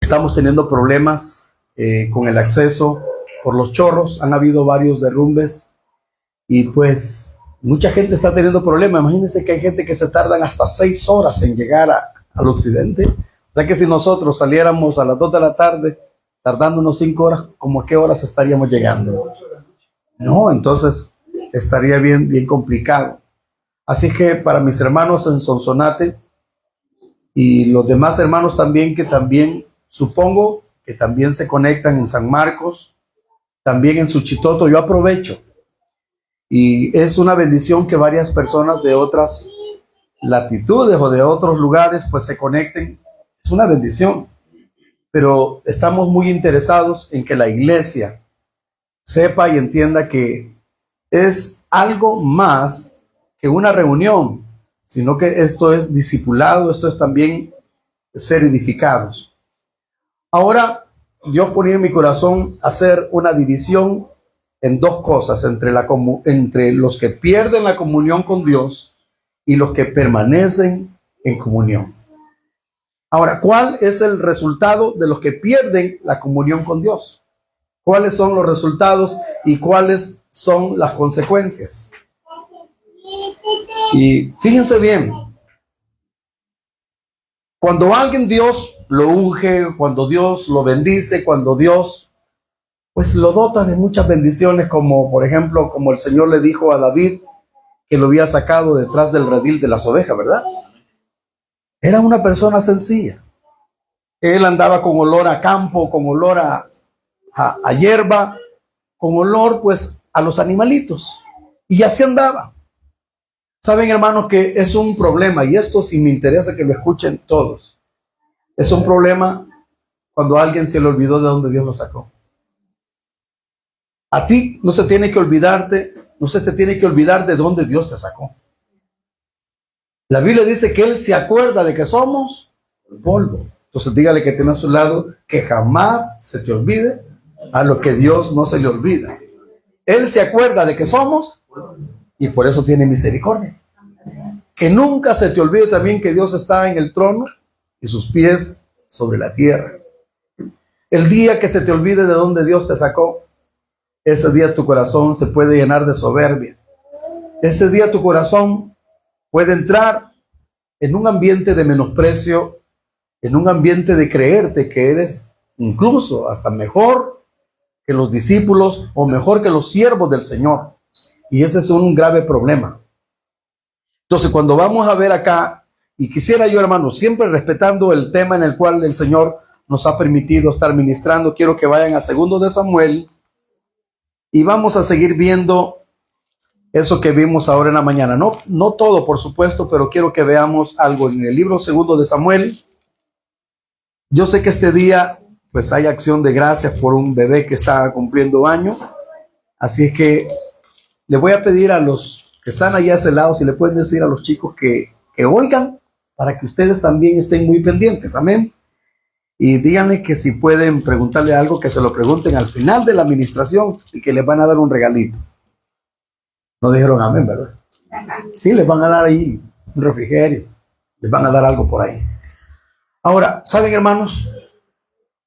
Estamos teniendo problemas con el acceso por los chorros. Han habido varios derrumbes y pues mucha gente está teniendo problemas. Imagínense que hay gente que se tardan hasta 6 horas en llegar al occidente. O sea que si nosotros saliéramos a las 2 de la tarde, tardándonos 5 horas, ¿cómo a qué horas estaríamos llegando? No, entonces estaría bien complicado. Así que para mis hermanos en Sonsonate y los demás hermanos también, que también supongo que también se conectan en San Marcos, también en Suchitoto, yo aprovecho. Y es una bendición que varias personas de otras latitudes o de otros lugares pues se conecten. Es una bendición. Pero estamos muy interesados en que la iglesia sepa y entienda que es algo más que una reunión, sino que esto es discipulado, esto es también ser edificados. Ahora, Dios ponía en mi corazón hacer una división en 2 cosas, entre los que pierden la comunión con Dios y los que permanecen en comunión. Ahora, ¿cuál es el resultado de los que pierden la comunión con Dios? ¿Cuáles son los resultados y cuáles son las consecuencias? Y fíjense bien, cuando alguien Dios lo unge, cuando Dios lo bendice, cuando Dios pues lo dota de muchas bendiciones, como por ejemplo, como el Señor le dijo a David que lo había sacado detrás del redil de las ovejas, ¿verdad? Era una persona sencilla. Él andaba con olor a campo, con olor a hierba, con olor pues a los animalitos. Y así andaba. Saben, hermanos, que es un problema, y esto sí me interesa que lo escuchen todos. Es un problema cuando a alguien se le olvidó de dónde Dios lo sacó. A ti no se te tiene que olvidar de dónde Dios te sacó. La Biblia dice que Él se acuerda de que somos polvo. Entonces dígale que tiene a su lado que jamás se te olvide a lo que Dios no se le olvida. Él se acuerda de que somos y por eso tiene misericordia. Que nunca se te olvide también que Dios está en el trono y sus pies sobre la tierra. El día que se te olvide de dónde Dios te sacó, ese día tu corazón se puede llenar de soberbia. Ese día tu corazón puede entrar en un ambiente de menosprecio, en un ambiente de creerte que eres incluso hasta mejor que los discípulos o mejor que los siervos del Señor. Y ese es un grave problema. Entonces, cuando vamos a ver acá, y quisiera yo, hermanos, siempre respetando el tema en el cual el Señor nos ha permitido estar ministrando, quiero que vayan a 2 de Samuel y vamos a seguir viendo eso que vimos ahora en la mañana. No todo, por supuesto, pero quiero que veamos algo en el libro 2 de Samuel. Yo sé que este día pues hay acción de gracias por un bebé que está cumpliendo años, así es que le voy a pedir a los que están allá a ese lado, si le pueden decir a los chicos que oigan, para que ustedes también estén muy pendientes, amén. Y díganle que si pueden preguntarle algo, que se lo pregunten al final de la administración y que les van a dar un regalito. No dijeron amén, ¿verdad? Sí, les van a dar ahí un refrigerio, les van a dar algo por ahí. Ahora, ¿saben, hermanos?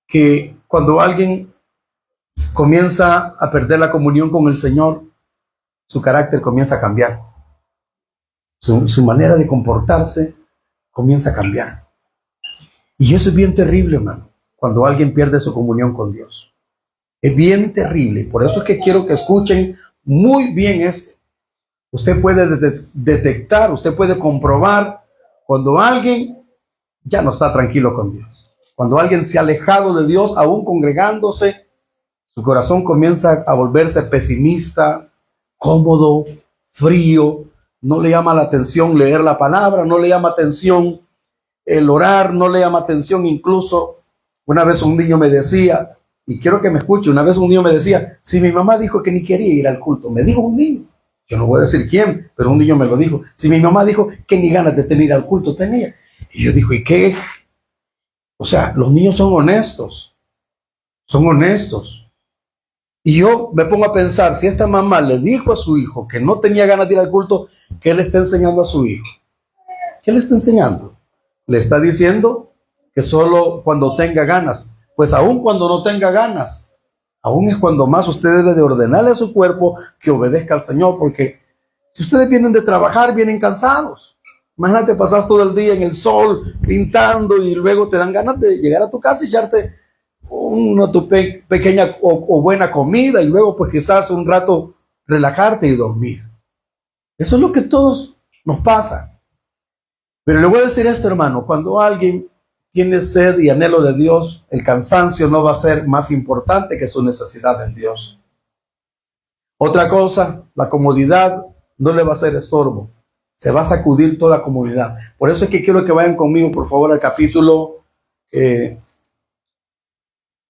Que cuando alguien comienza a perder la comunión con el Señor, su carácter comienza a cambiar. Su manera de comportarse comienza a cambiar. Y eso es bien terrible, hermano, cuando alguien pierde su comunión con Dios. Es bien terrible. Por eso es que quiero que escuchen muy bien esto. Usted puede detectar, usted puede comprobar cuando alguien ya no está tranquilo con Dios. Cuando alguien se ha alejado de Dios, aún congregándose, su corazón comienza a volverse pesimista, cómodo, frío. No le llama la atención leer la palabra, no le llama atención el orar, no le llama atención. Incluso una vez un niño me decía, y quiero que me escuche, una vez un niño me decía, si mi mamá dijo que ni quería ir al culto, me dijo un niño, yo no voy a decir quién, pero un niño me lo dijo, si mi mamá dijo que ni ganas de tener al culto tenía. Y yo digo, ¿y qué? O sea, los niños son honestos. Y yo me pongo a pensar, si esta mamá le dijo a su hijo que no tenía ganas de ir al culto, ¿qué le está enseñando a su hijo? ¿Qué le está enseñando? Le está diciendo que solo cuando tenga ganas. Pues aún cuando no tenga ganas, aún es cuando más usted debe de ordenarle a su cuerpo que obedezca al Señor, porque si ustedes vienen de trabajar, vienen cansados. Imagínate, pasas todo el día en el sol pintando y luego te dan ganas de llegar a tu casa y echarte pequeña o buena comida y luego pues quizás un rato relajarte y dormir. Eso es lo que todos nos pasa. Pero le voy a decir esto, hermano, cuando alguien tiene sed y anhelo de Dios, el cansancio no va a ser más importante que su necesidad en Dios. Otra cosa, la comodidad no le va a ser estorbo. Se va a sacudir toda comodidad. Por eso es que quiero que vayan conmigo, por favor, al capítulo.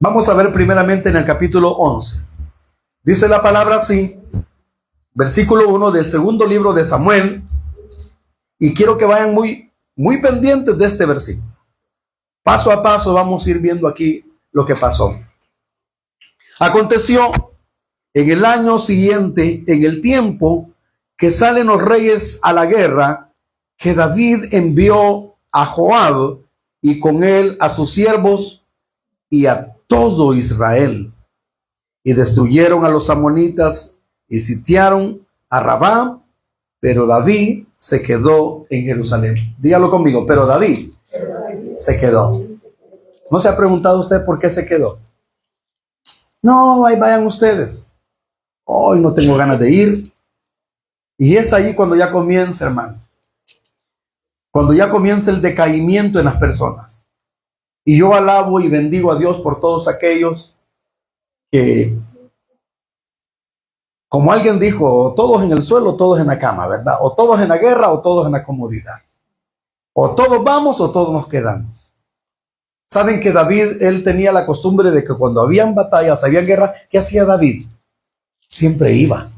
Vamos a ver primeramente en el capítulo 11. Dice la palabra así, versículo 1 del segundo libro de Samuel. Y quiero que vayan muy pendientes de este versículo. Paso a paso vamos a ir viendo aquí lo que pasó. Aconteció en el año siguiente, en el tiempo que salen los reyes a la guerra, que David envió a Joab y con él a sus siervos y a todo Israel, y destruyeron a los amonitas y sitiaron a Rabá, pero David se quedó en Jerusalén. Dígalo conmigo, pero David se quedó. ¿No se ha preguntado usted por qué se quedó? No, ahí vayan ustedes. Hoy no tengo ganas de ir. Y es ahí cuando ya comienza, hermano. Cuando ya comienza el decaimiento en las personas. Y yo alabo y bendigo a Dios por todos aquellos que, como alguien dijo, todos en el suelo, todos en la cama, ¿verdad? O todos en la guerra o todos en la comodidad. O todos vamos o todos nos quedamos. Saben que David, él tenía la costumbre de que cuando habían batallas, había guerra, ¿qué hacía David? Siempre iba.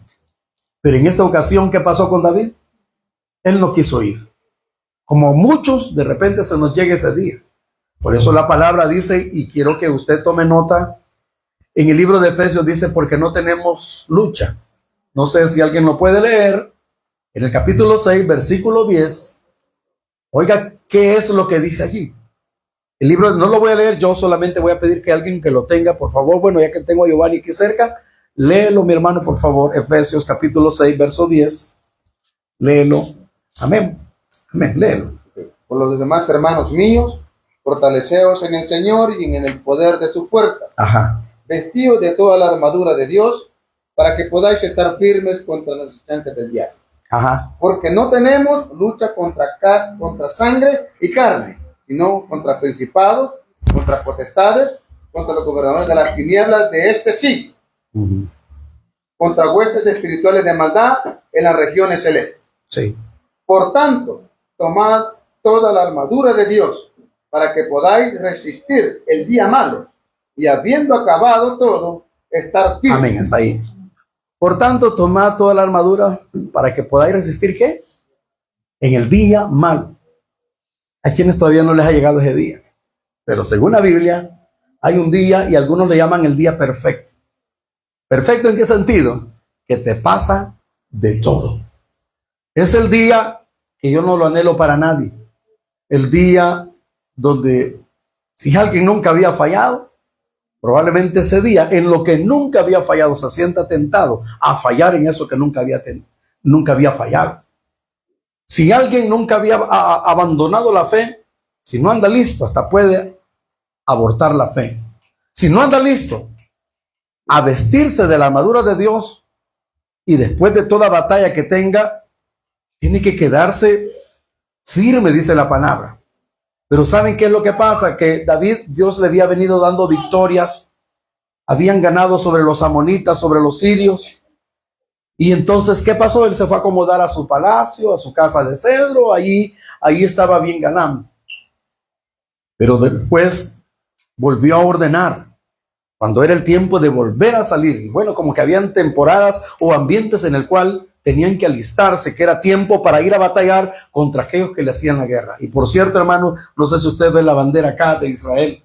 Pero en esta ocasión, ¿qué pasó con David? Él no quiso ir. Como muchos, de repente se nos llega ese día. Por eso la palabra dice, y quiero que usted tome nota, en el libro de Efesios dice, porque no tenemos lucha. No sé si alguien lo puede leer. En el capítulo 6, versículo 10. Oiga, ¿qué es lo que dice allí? El libro no lo voy a leer, yo solamente voy a pedir que alguien que lo tenga, por favor, bueno, ya que tengo a Giovanni aquí cerca, léelo, mi hermano, por favor. Efesios capítulo 6, verso 10. Léelo. Amén. Amén, léelo. Por los demás, hermanos míos, fortaleceos en el Señor y en el poder de su fuerza. Ajá. Vestidos de toda la armadura de Dios, para que podáis estar firmes contra las acechanzas del diablo. Ajá. Porque no tenemos lucha contra sangre y carne, sino contra principados, contra potestades, contra los gobernadores de las tinieblas de este siglo, contra huestes espirituales de maldad en las regiones celestes. Sí. Por tanto, tomad toda la armadura de Dios, para que podáis resistir el día malo, y habiendo acabado todo, estar firmes. Amén, está ahí. Por tanto, tomad toda la armadura para que podáis resistir, ¿qué? En el día malo. A quienes todavía no les ha llegado ese día. Pero según la Biblia, hay un día y algunos le llaman el día perfecto. ¿Perfecto en qué sentido? Que te pasa de todo. Es el día que yo no lo anhelo para nadie. El día donde si alguien nunca había fallado, probablemente ese día, en lo que nunca había fallado, se sienta tentado a fallar en eso que nunca había fallado. Si alguien nunca había abandonado la fe, si no anda listo, hasta puede abortar la fe. Si no anda listo a vestirse de la armadura de Dios y después de toda batalla que tenga, tiene que quedarse firme, dice la palabra. Pero ¿saben qué es lo que pasa? Que David, Dios le había venido dando victorias. Habían ganado sobre los amonitas, sobre los sirios. Y entonces, ¿qué pasó? Él se fue a acomodar a su palacio, a su casa de cedro. Ahí estaba bien ganando. Pero después volvió a ordenar. Cuando era el tiempo de volver a salir. Y bueno, como que habían temporadas o ambientes en el cual tenían que alistarse, que era tiempo para ir a batallar contra aquellos que le hacían la guerra. Y por cierto, hermano, no sé si usted ve la bandera acá de Israel.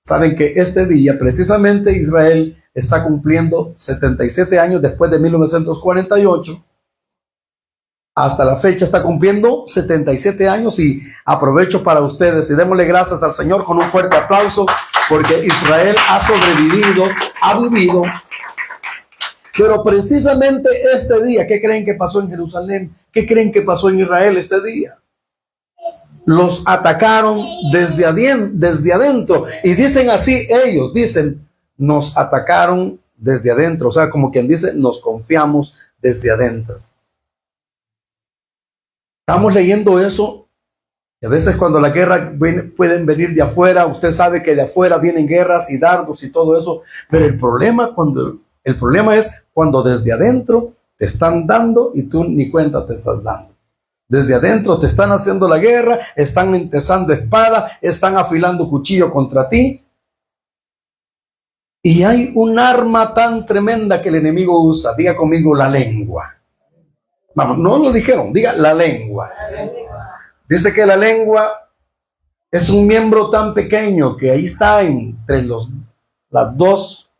Saben que este día, precisamente, Israel está cumpliendo 77 años después de 1948. hasta la fecha está cumpliendo 77 años y aprovecho para ustedes y démosle gracias al Señor con un fuerte aplauso porque Israel ha sobrevivido, ha vivido. Pero precisamente este día, ¿qué creen que pasó en Jerusalén? ¿Qué creen que pasó en Israel este día? Los atacaron desde adentro. Y dicen así ellos, dicen, nos atacaron desde adentro. O sea, como quien dice, nos confiamos desde adentro. Estamos leyendo eso. Y a veces cuando la guerra pueden venir de afuera, usted sabe que de afuera vienen guerras y dardos y todo eso. Pero el problema es cuando desde adentro te están dando y tú ni cuenta te estás dando. Desde adentro te están haciendo la guerra, están entesando espada, están afilando cuchillo contra ti. Y hay un arma tan tremenda que el enemigo usa. Diga conmigo, la lengua. Vamos, no lo dijeron, diga la lengua. Dice que la lengua es un miembro tan pequeño que ahí está entre las dos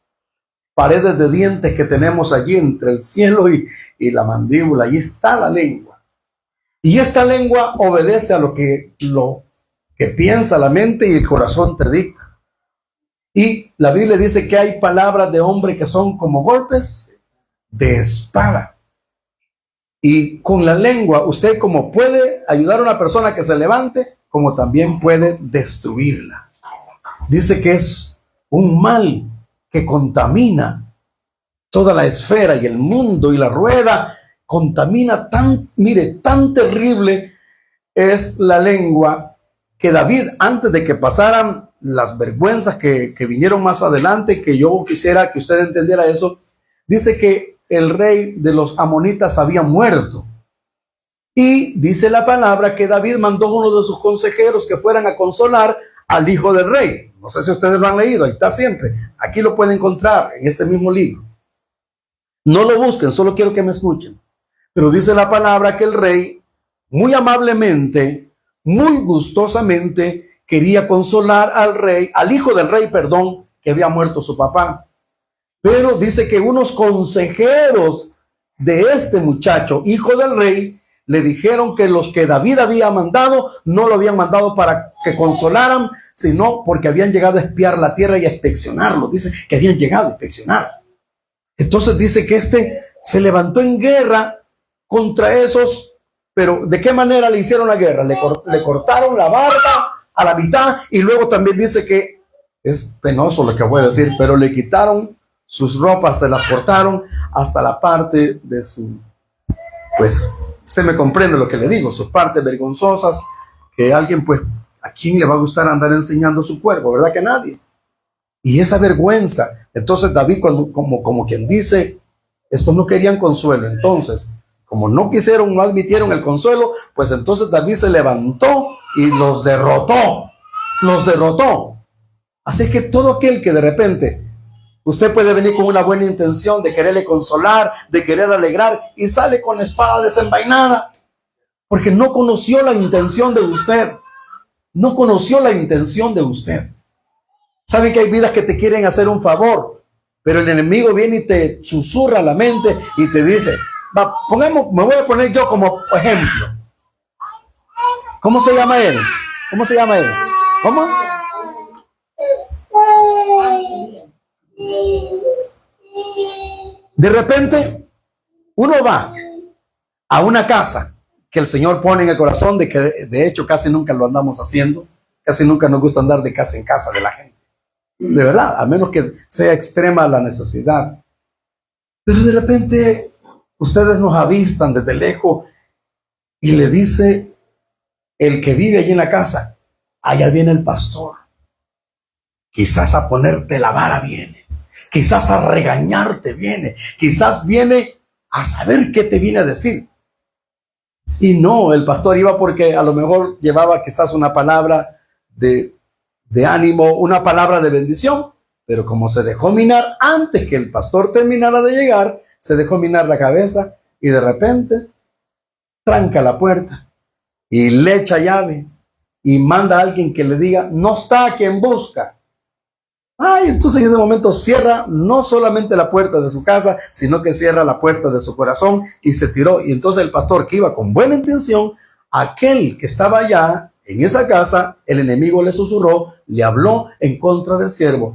paredes de dientes que tenemos allí, entre el cielo y la mandíbula. Ahí está la lengua. Y esta lengua obedece a lo que piensa la mente y el corazón te dicta. Y la Biblia dice que hay palabras de hombre que son como golpes de espada. Y con la lengua usted como puede ayudar a una persona que se levante, como también puede destruirla. Dice que es un mal que contamina toda la esfera y el mundo y la rueda. Contamina tan terrible es la lengua que David, antes de que pasaran las vergüenzas que vinieron más adelante, que yo quisiera que usted entendiera eso, dice que el rey de los amonitas había muerto. Y dice la palabra que David mandó a uno de sus consejeros que fueran a consolar al hijo del rey. No sé si ustedes lo han leído, ahí está siempre. Aquí lo pueden encontrar en este mismo libro. No lo busquen, solo quiero que me escuchen. Pero dice la palabra que el rey, muy amablemente, muy gustosamente, quería consolar al hijo del rey, que había muerto su papá. Pero dice que unos consejeros de este muchacho, hijo del rey, le dijeron que los que David había mandado, no lo habían mandado para que consolaran, sino porque habían llegado a espiar la tierra y a inspeccionarlo. Dice que habían llegado a inspeccionar. Entonces dice que se levantó en guerra contra esos, pero ¿de qué manera le hicieron la guerra? Le cortaron la barba a la mitad y luego también dice que, es penoso lo que voy a decir, pero le quitaron sus ropas, se las cortaron hasta la parte de pues, usted me comprende lo que le digo, sus partes vergonzosas, que alguien, pues, ¿a quién le va a gustar andar enseñando su cuerpo? ¿Verdad que nadie? Y esa vergüenza, entonces David, como quien dice, estos no querían consuelo, entonces, como no admitieron el consuelo, pues entonces David se levantó y los derrotó. Así que todo aquel que de repente, usted puede venir con una buena intención de quererle consolar, de querer alegrar, y sale con la espada desenvainada, porque no conoció la intención de usted. No conoció la intención de usted. Saben que hay vidas que te quieren hacer un favor, pero el enemigo viene y te susurra la mente y te dice, me voy a poner yo como ejemplo. ¿Cómo se llama él? ¿Cómo? De repente, uno va a una casa que el Señor pone en el corazón, de que de hecho casi nunca lo andamos haciendo, casi nunca nos gusta andar de casa en casa de la gente. De verdad, a menos que sea extrema la necesidad. Pero de repente ustedes nos avistan desde lejos y le dice el que vive allí en la casa, allá viene el pastor. Quizás a ponerte la vara viene, quizás a regañarte viene, quizás viene a saber qué te viene a decir. Y no, el pastor iba porque a lo mejor llevaba quizás una palabra de ánimo, una palabra de bendición, pero como se dejó minar antes que el pastor terminara de llegar, se dejó minar la cabeza y de repente tranca la puerta y le echa llave y manda a alguien que le diga, no está a quien busca. Ay, entonces en ese momento cierra no solamente la puerta de su casa, sino que cierra la puerta de su corazón y se tiró. Y entonces el pastor, que iba con buena intención, aquel que estaba allá en esa casa, el enemigo le susurró, le habló en contra del siervo.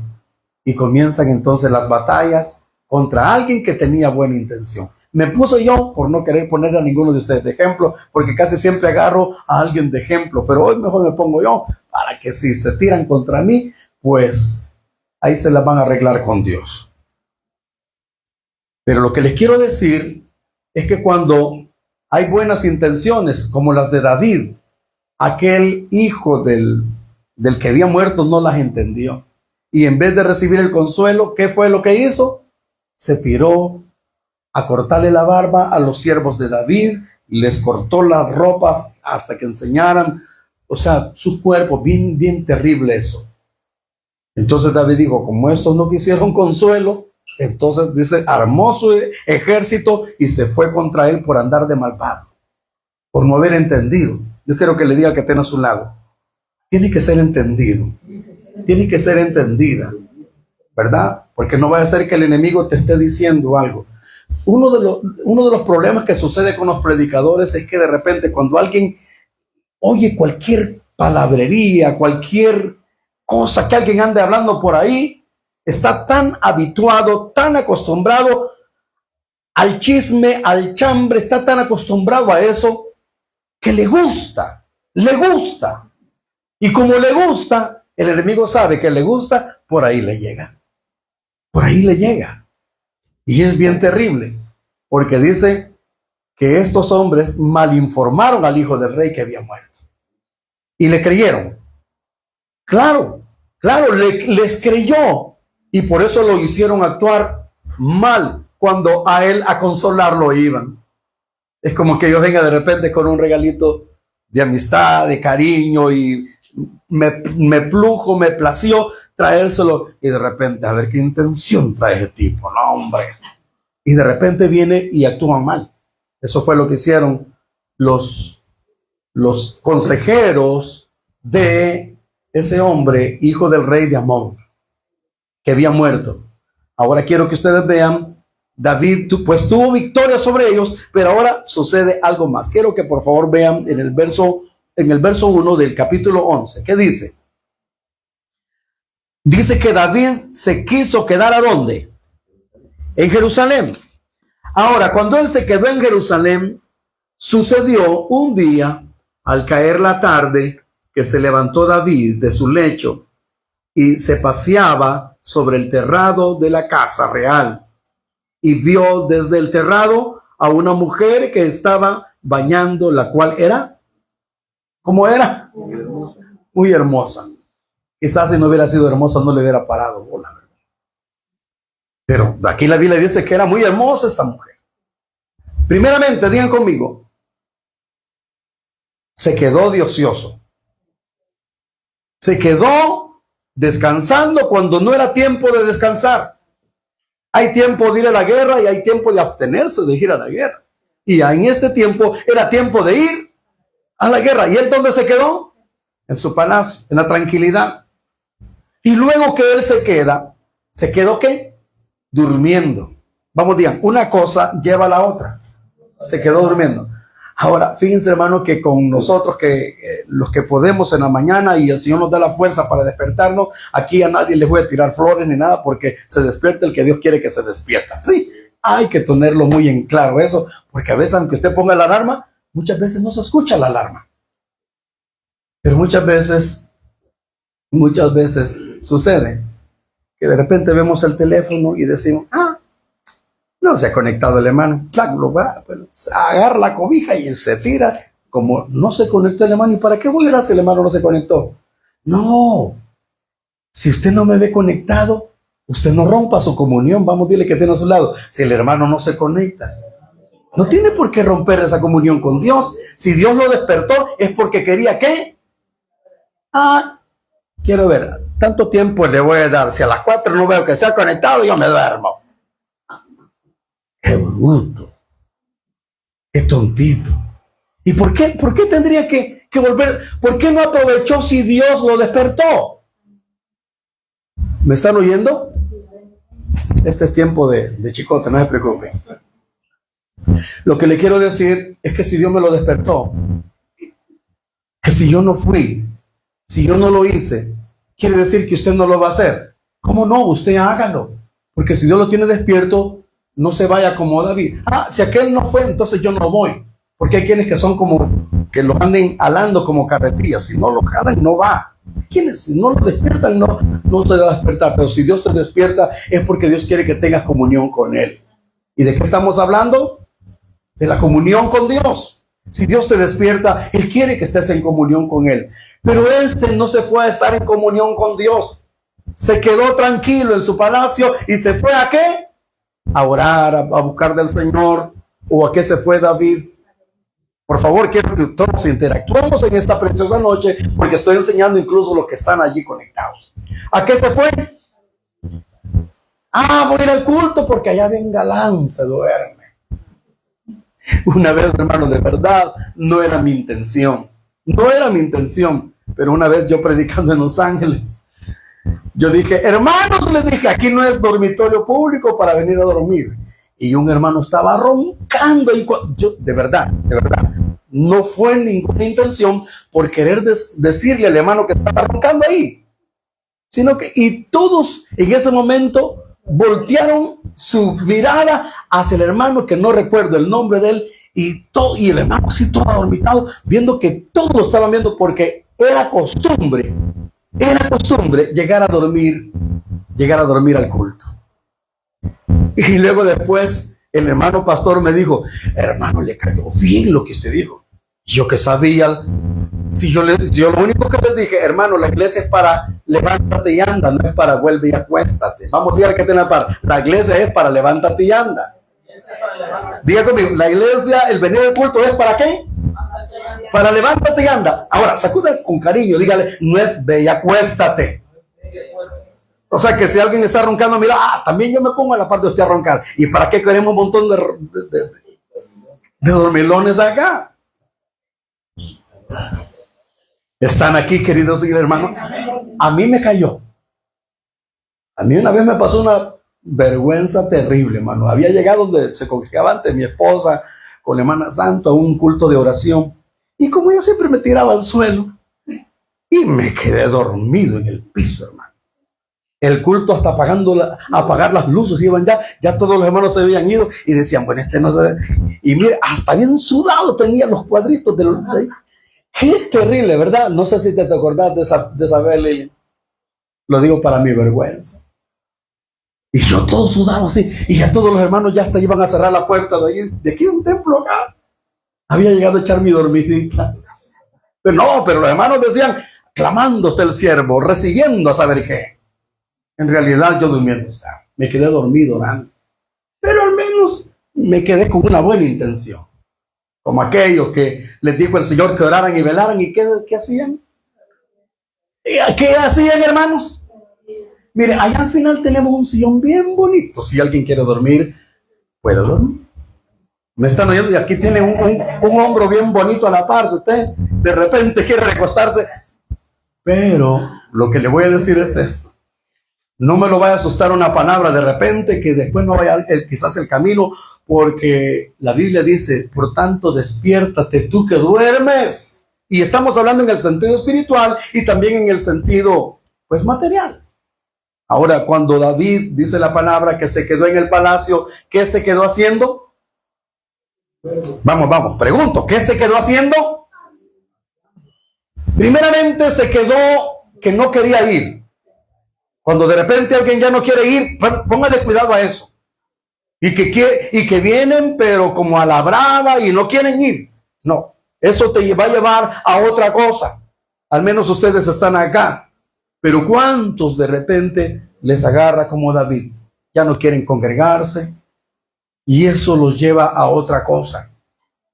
Y comienzan entonces las batallas contra alguien que tenía buena intención. Me puse yo, por no querer poner a ninguno de ustedes de ejemplo, porque casi siempre agarro a alguien de ejemplo, pero hoy mejor me pongo yo, para que si se tiran contra mí, pues ahí se las van a arreglar con Dios. Pero lo que les quiero decir es que cuando hay buenas intenciones, como las de David, aquel hijo del que había muerto no las entendió. Y en vez de recibir el consuelo, ¿qué fue lo que hizo? Se tiró a cortarle la barba a los siervos de David, les cortó las ropas hasta que enseñaran, o sea, su cuerpo, bien, bien terrible eso. Entonces David dijo, como estos no quisieron consuelo, entonces dice, armó su ejército y se fue contra él por andar de malvado, por no haber entendido. Yo quiero que le diga al que esté a su lado, tiene que ser entendido, tiene que ser entendida, ¿verdad? Porque no vaya a ser que el enemigo te esté diciendo algo. Uno de los problemas que sucede con los predicadores es que de repente cuando alguien oye cualquier palabrería, cualquier cosa que alguien ande hablando por ahí, está tan habituado, tan acostumbrado al chisme, al chambre, está tan acostumbrado a eso que le gusta. Y como le gusta, el enemigo sabe que le gusta, por ahí le llega. Por ahí le llega. Y es bien terrible, porque dice que estos hombres malinformaron al hijo del rey que había muerto. Y le creyeron. Claro, les creyó. Y por eso lo hicieron actuar mal cuando a él a consolarlo iban. Es como que yo venga de repente con un regalito de amistad, de cariño, y me plujo, me plació traérselo, y de repente, a ver qué intención trae ese tipo, no hombre. Y de repente viene y actúan mal. Eso fue lo que hicieron los consejeros de ese hombre, hijo del rey de Amón, que había muerto. Ahora quiero que ustedes vean, David pues tuvo victoria sobre ellos, pero ahora sucede algo más. Quiero que por favor vean en el verso 1 del capítulo 11. ¿Qué dice? Dice que David se quiso quedar ¿a dónde? En Jerusalén. Ahora, cuando él se quedó en Jerusalén, sucedió un día, al caer la tarde, que se levantó David de su lecho y se paseaba sobre el terrado de la casa real, y vio desde el terrado a una mujer que estaba bañando, la cual era, ¿cómo era? Muy hermosa. Quizás si no hubiera sido hermosa no le hubiera parado bola, ¿verdad? Pero aquí la Biblia dice que era muy hermosa esta mujer. Primeramente, digan conmigo, se quedó de ocioso. Se quedó descansando cuando no era tiempo de descansar. Hay tiempo de ir a la guerra y hay tiempo de abstenerse de ir a la guerra. Y en este tiempo era tiempo de ir a la guerra. ¿Y él dónde se quedó? En su palacio, en la tranquilidad. Y luego que él ¿se quedó qué? Durmiendo. Vamos, digan, una cosa lleva a la otra. Se quedó durmiendo. Ahora, fíjense, hermano, que con nosotros, que los que podemos en la mañana y el Señor nos da la fuerza para despertarnos, aquí a nadie les voy a tirar flores ni nada, porque se despierta el que Dios quiere que se despierta. Sí, hay que tenerlo muy en claro eso, porque a veces, aunque usted ponga la alarma, muchas veces no se escucha la alarma. Pero muchas veces sucede que de repente vemos el teléfono y decimos, no se ha conectado el hermano. Pues agarra la cobija y se tira. Como no se conectó el hermano, ¿y para qué volverá si el hermano no se conectó? No. Si usted no me ve conectado, usted no rompa su comunión. Vamos, dile que tiene a su lado. Si el hermano no se conecta, no tiene por qué romper esa comunión con Dios. Si Dios lo despertó, es porque quería ¿qué? Quiero ver, tanto tiempo le voy a dar. Si a las 4 no veo que se ha conectado, yo me duermo. ¡Qué bruto! ¡Qué tontito! ¿Y por qué tendría que volver? ¿Por qué no aprovechó si Dios lo despertó? ¿Me están oyendo? Este es tiempo de chicote, no se preocupen. Lo que le quiero decir es que si Dios me lo despertó, que si yo no fui, si yo no lo hice, quiere decir que usted no lo va a hacer. ¿Cómo no? Usted hágalo. Porque si Dios lo tiene despierto, no se vaya como David. Ah, si aquel no fue, entonces yo no voy. Porque hay quienes que son como, que lo anden alando como carretillas. Si no lo jalan, no va. Quienes si no lo despiertan, no se va a despertar. Pero si Dios te despierta, es porque Dios quiere que tengas comunión con Él. ¿Y de qué estamos hablando? De la comunión con Dios. Si Dios te despierta, Él quiere que estés en comunión con Él. Pero este no se fue a estar en comunión con Dios. Se quedó tranquilo en su palacio y se fue ¿a qué? A orar, a buscar del Señor. ¿O a qué se fue David? Por favor, quiero que todos interactuemos en esta preciosa noche, porque estoy enseñando incluso los que están allí conectados. ¿A qué se fue? Ah, voy a ir al culto porque allá ven galán, se duerme. Una vez, hermano, de verdad, no era mi intención. No era mi intención. Pero una vez yo predicando en Los Ángeles, yo dije, hermanos, les dije, aquí no es dormitorio público para venir a dormir. Y un hermano estaba roncando. Y yo, de verdad, no fue ninguna intención por querer decirle al hermano que estaba roncando ahí. Sino que, y todos en ese momento voltearon su mirada hacia el hermano, que no recuerdo el nombre de él, y el hermano así todo adormitado, viendo que todos lo estaban viendo, porque era costumbre llegar a dormir al culto. Y luego después el hermano pastor me dijo, hermano, le cayó bien lo que usted dijo. Yo que sabía, yo lo único que les dije, hermano, la iglesia es para levántate y anda, no es para vuelve y acuéstate. Vamos a decir que tiene la par. La iglesia es para levántate y anda. Diga conmigo, la iglesia, el venir al culto es ¿para qué? Para levántate y anda. Ahora, sacuda con cariño, dígale, no es ve y acuéstate. O sea que si alguien está roncando, mira, también yo me pongo a la parte de usted a roncar. ¿Y para qué queremos un montón de dormilones acá? Están aquí, queridos hermanos. A mí me cayó. A mí una vez me pasó una vergüenza terrible, hermano. Había llegado donde se congregaba antes mi esposa con la hermana Santo a un culto de oración. Y como yo siempre me tiraba al suelo, y me quedé dormido en el piso, hermano. El culto hasta apagar las luces, iban ya todos los hermanos se habían ido y decían, bueno, este no se... Y mire, hasta bien sudado tenía los cuadritos de qué terrible, ¿verdad? No sé si te acordás de esa vez, Lili. Lo digo para mi vergüenza. Y yo todo sudado así, y ya todos los hermanos ya hasta iban a cerrar la puerta de aquí un templo acá. Había llegado a echar mi dormidita. Pero los hermanos decían, clamando usted el siervo, recibiendo a saber qué. En realidad yo durmiendo estaba. Me quedé dormido orando. Pero al menos me quedé con una buena intención. Como aquellos que les dijo el Señor que oraran y velaran. ¿Y qué hacían? ¿Qué hacían, hermanos? Mire, allá al final tenemos un sillón bien bonito. Si alguien quiere dormir, puede dormir. Me están oyendo y aquí tiene un hombro bien bonito a la par. Si usted de repente quiere recostarse. Pero lo que le voy a decir es esto. No me lo vaya a asustar una palabra de repente que después no vaya quizás el camino, porque la Biblia dice, por tanto, despiértate tú que duermes. Y estamos hablando en el sentido espiritual y también en el sentido, pues, material. Ahora, cuando David dice la palabra que se quedó en el palacio, ¿qué se quedó haciendo? Vamos, pregunto, ¿qué se quedó haciendo? Primeramente se quedó que no quería ir. Cuando de repente alguien ya no quiere ir, póngale cuidado a eso. Y que vienen, pero como a la brava y no quieren ir. No, eso te va a llevar a otra cosa. Al menos ustedes están acá. Pero ¿cuántos de repente les agarra como David? Ya no quieren congregarse. Y eso los lleva a otra cosa.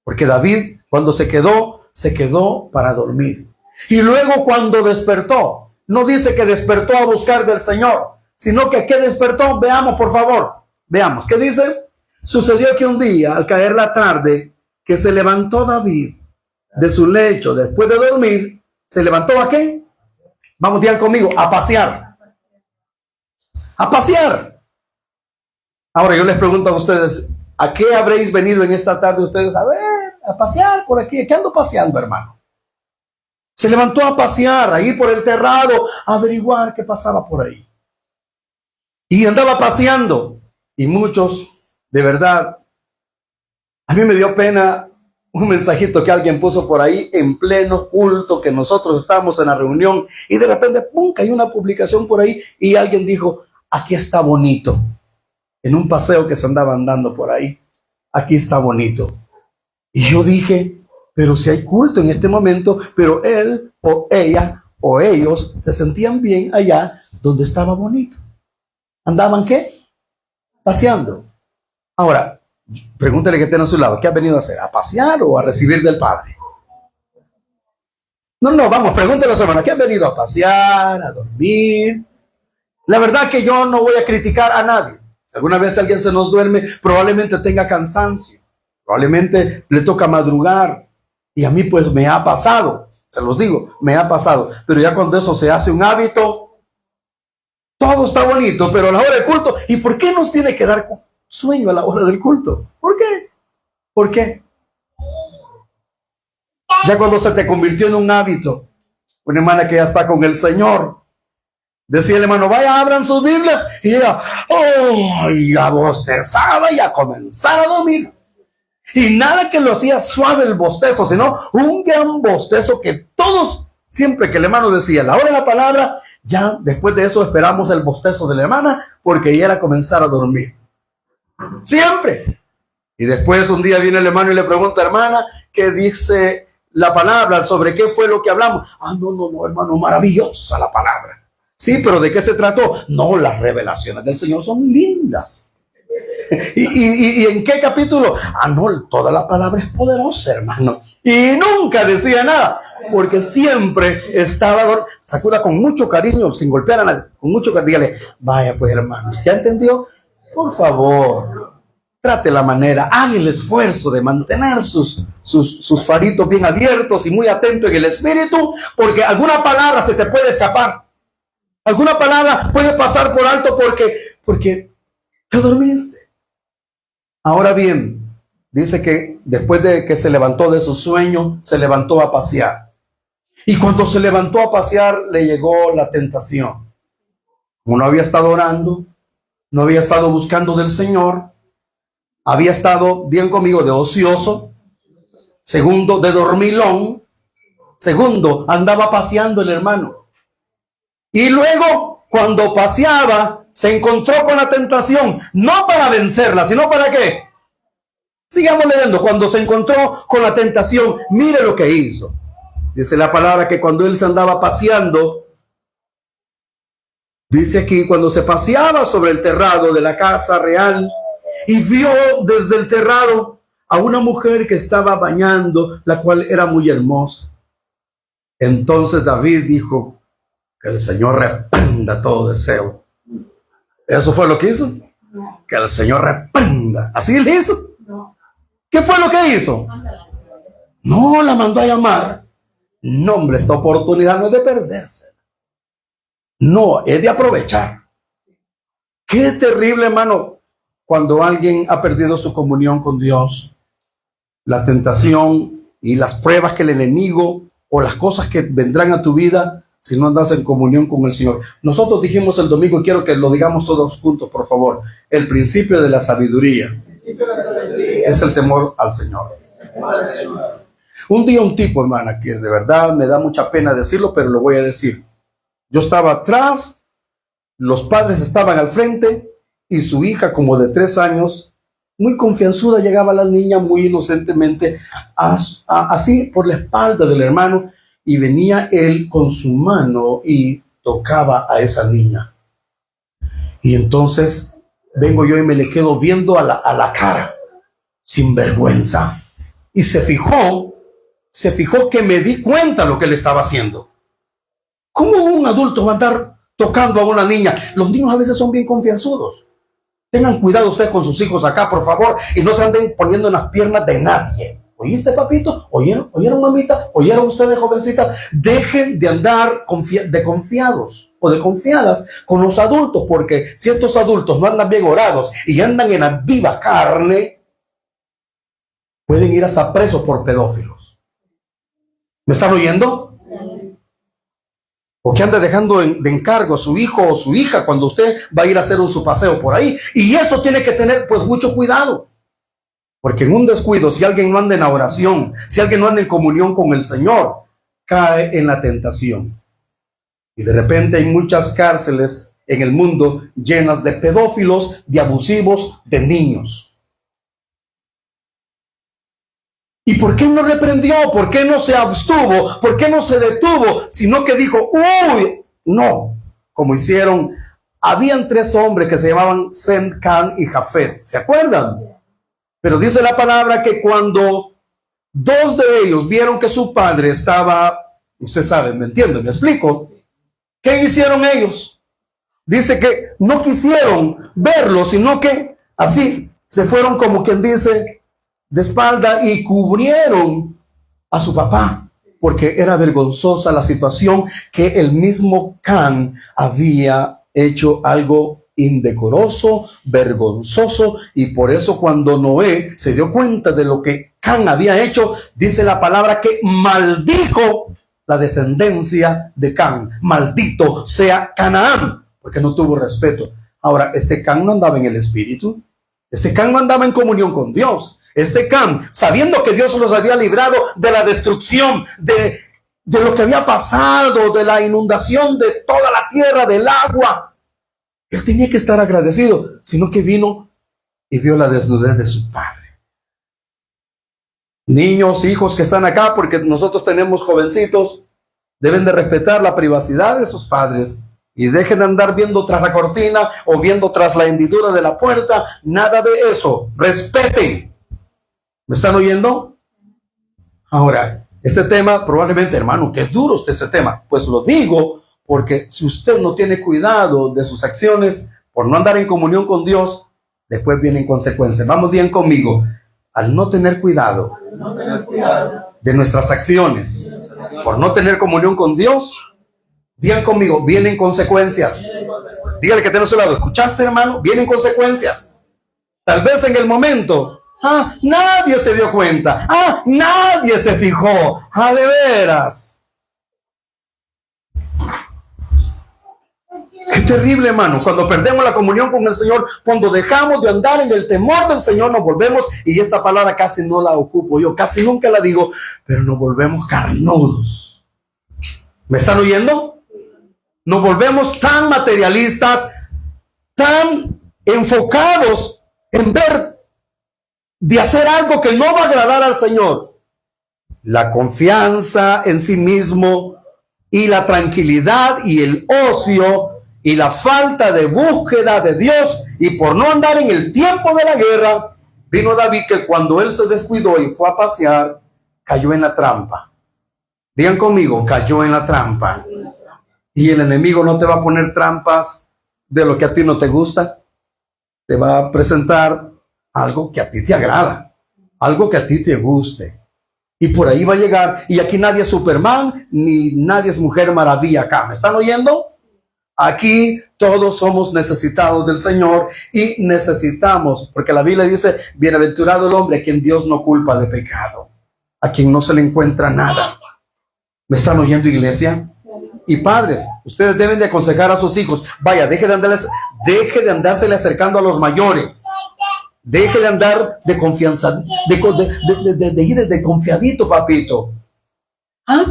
Porque David, cuando se quedó para dormir. Y luego cuando despertó, no dice que despertó a buscar del Señor, sino que ¿qué despertó? Veamos, por favor. Veamos. ¿Qué dice? Sucedió que un día, al caer la tarde, que se levantó David de su lecho después de dormir. ¿Se levantó a qué? Vamos, digan conmigo, a pasear. A pasear. Ahora yo les pregunto a ustedes, ¿a qué habréis venido en esta tarde ustedes? A ver, a pasear por aquí. ¿Qué ando paseando, hermano? Se levantó a pasear ahí por el terrado, a averiguar qué pasaba por ahí. Y andaba paseando. Y muchos, de verdad, a mí me dio pena un mensajito que alguien puso por ahí en pleno culto, que nosotros estábamos en la reunión, y de repente, ¡pum!, cayó una publicación por ahí y alguien dijo, aquí está bonito. En un paseo que se andaba andando por ahí, aquí está bonito. Y yo dije, pero si hay culto en este momento, pero él o ella o ellos se sentían bien allá donde estaba bonito. ¿Andaban qué? Paseando. Ahora, pregúntele que tiene a su lado, ¿qué ha venido a hacer? ¿A pasear o a recibir del Padre? No, vamos, pregúntele a su hermana, ¿qué ha venido a pasear, a dormir? La verdad que yo no voy a criticar a nadie. Si alguna vez alguien se nos duerme, probablemente tenga cansancio, probablemente le toca madrugar, y a mí pues me ha pasado, se los digo, me ha pasado, pero ya cuando eso se hace un hábito, todo está bonito, pero a la hora del culto, ¿y por qué nos tiene que dar sueño a la hora del culto? ¿Por qué? ¿Por qué? Ya cuando se te convirtió en un hábito, una hermana que ya está con el Señor, decía el hermano, vaya, abran sus Biblias, y ella, ya bostezaba y a comenzar a dormir. Y nada que lo hacía suave el bostezo, sino un gran bostezo que todos, siempre que el hermano decía la hora de la palabra, ya después de eso esperamos el bostezo de la hermana, porque ya era comenzar a dormir. Siempre. Y después un día viene el hermano y le pregunta, hermana, ¿qué dice la palabra? ¿Sobre qué fue lo que hablamos? No, hermano, maravillosa la palabra. Sí, pero ¿de qué se trató? No, las revelaciones del Señor son lindas. ¿Y en qué capítulo? No, toda la palabra es poderosa, hermano. Y nunca decía nada, porque siempre estaba, sacuda con mucho cariño, sin golpear a nadie, con mucho cariño, dígale, vaya pues, hermano, ¿ya entendió? Por favor, trate la manera, haga el esfuerzo de mantener sus faritos bien abiertos y muy atento en el espíritu, porque alguna palabra se te puede escapar. Alguna palabra puede pasar por alto porque te dormiste. Ahora bien, dice que después de que se levantó de su sueño, se levantó a pasear. Y cuando se levantó a pasear, le llegó la tentación. Como no había estado orando, no había estado buscando del Señor, había estado, bien conmigo, de ocioso. Segundo, de dormilón. Segundo, andaba paseando el hermano. Y luego, cuando paseaba, se encontró con la tentación, no para vencerla, sino para qué. Sigamos leyendo. Cuando se encontró con la tentación, mire lo que hizo. Dice la palabra que cuando él se andaba paseando, dice aquí, cuando se paseaba sobre el terrado de la casa real y vio desde el terrado a una mujer que estaba bañando, la cual era muy hermosa. Entonces David dijo, que el Señor reprenda todo deseo. ¿Eso fue lo que hizo? No. Que el Señor reprenda. ¿Así le hizo? No. ¿Qué fue lo que hizo? No, la mandó a llamar. No, hombre, esta oportunidad no es de perderse. No, es de aprovechar. Qué terrible, hermano, cuando alguien ha perdido su comunión con Dios. La tentación y las pruebas que el enemigo o las cosas que vendrán a tu vida si no andas en comunión con el Señor. Nosotros dijimos el domingo, y quiero que lo digamos todos juntos, por favor, el principio de la sabiduría es el temor al Señor. Un día un tipo, hermana, que de verdad me da mucha pena decirlo, pero lo voy a decir. Yo estaba atrás, los padres estaban al frente, y su hija, como de 3 años, muy confianzuda, llegaba a la niña muy inocentemente, así por la espalda del hermano, y venía él con su mano y tocaba a esa niña. Y entonces vengo yo y me le quedo viendo a la cara, sin vergüenza. Y se fijó que me di cuenta lo que le estaba haciendo. ¿Cómo un adulto va a andar tocando a una niña? Los niños a veces son bien confianzudos. Tengan cuidado ustedes con sus hijos acá, por favor, y no se anden poniendo en las piernas de nadie. ¿Oíste, papito? ¿Oyeron, mamita? ¿Oyeron ustedes, jovencitas? Dejen de andar de confiados. o desconfiadas con los adultos, porque si estos adultos no andan bien orados y andan en la viva carne, pueden ir hasta presos por pedófilos. ¿Me están oyendo? O que anda dejando de encargo a su hijo o su hija cuando usted va a ir a hacer su paseo por ahí. Y eso tiene que tener pues mucho cuidado. Porque en un descuido, si alguien no anda en oración, si alguien no anda en comunión con el Señor, cae en la tentación. Y de repente hay muchas cárceles en el mundo llenas de pedófilos, de abusivos, de niños. ¿Y por qué no reprendió? ¿Por qué no se abstuvo? ¿Por qué no se detuvo? Sino que dijo, uy, no, como hicieron. Habían 3 hombres que se llamaban Sem, Can y Jafet. ¿Se acuerdan? Pero dice la palabra que cuando 2 de ellos vieron que su padre estaba, usted sabe, ¿me entiende? ¿Me explico? ¿Qué hicieron ellos? Dice que no quisieron verlo, sino que así se fueron como quien dice de espalda y cubrieron a su papá, porque era vergonzosa la situación, que el mismo Can había hecho algo indecoroso, vergonzoso, y por eso cuando Noé se dio cuenta de lo que Can había hecho, dice la palabra que maldijo la descendencia de Can. Maldito sea Canaán, porque no tuvo respeto. Ahora, este Can no andaba en el espíritu, este Can no andaba en comunión con Dios. Este Can, sabiendo que Dios los había librado de la destrucción, de lo que había pasado, de la inundación de toda la tierra, del agua, él tenía que estar agradecido, sino que vino y vio la desnudez de su padre. Niños, hijos que están acá, porque nosotros tenemos jovencitos, deben de respetar la privacidad de sus padres y dejen de andar viendo tras la cortina o viendo tras la hendidura de la puerta. Nada de eso. Respeten. ¿Me están oyendo? Ahora, este tema probablemente, hermano, que es duro ese tema. Pues lo digo porque si usted no tiene cuidado de sus acciones por no andar en comunión con Dios, después vienen consecuencias. Vamos bien conmigo. Al no tener cuidado de nuestras acciones, por no tener comunión con Dios, digan conmigo, vienen consecuencias. Dígale que tiene a su lado, ¿escuchaste, hermano? Vienen consecuencias. Tal vez en el momento, nadie se dio cuenta, nadie se fijó, de veras. Qué terrible, hermano, cuando perdemos la comunión con el Señor, cuando dejamos de andar en el temor del Señor, nos volvemos, y esta palabra casi no la ocupo yo, casi nunca la digo, pero nos volvemos carnudos. ¿Me están oyendo? Nos volvemos tan materialistas, tan enfocados en ver de hacer algo que no va a agradar al Señor. La confianza en sí mismo y la tranquilidad y el ocio y la falta de búsqueda de Dios, y por no andar en el tiempo de la guerra, vino David que cuando él se descuidó y fue a pasear, cayó en la trampa. Digan conmigo, cayó en la trampa. Y el enemigo no te va a poner trampas de lo que a ti no te gusta. Te va a presentar algo que a ti te agrada, algo que a ti te guste. Y por ahí va a llegar. Y aquí nadie es Superman, ni nadie es Mujer Maravilla acá. ¿Me están oyendo? Aquí todos somos necesitados del Señor y necesitamos, porque la Biblia dice, bienaventurado el hombre a quien Dios no culpa de pecado, a quien no se le encuentra nada. ¿Me están oyendo, iglesia? Y padres, ustedes deben de aconsejar a sus hijos, vaya, deje de andársele acercando a los mayores. Deje de andar de confianza, de ir de confiadito, papito.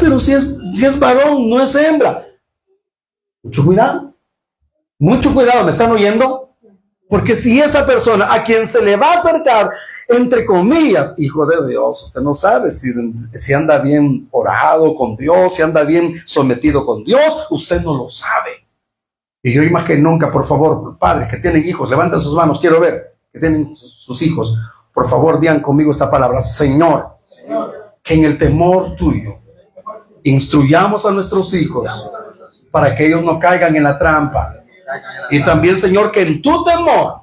Pero si es varón, no es hembra. Mucho cuidado, ¿me están oyendo? Porque si esa persona a quien se le va a acercar, entre comillas, hijo de Dios, usted no sabe si anda bien orado con Dios, si anda bien sometido con Dios, usted no lo sabe. Y hoy más que nunca, por favor, padres que tienen hijos, levanten sus manos, quiero ver, que tienen sus hijos, por favor, digan conmigo esta palabra, Señor, que en el temor tuyo, instruyamos a nuestros hijos, para que ellos no caigan en la trampa. Y también, Señor, que en tu temor,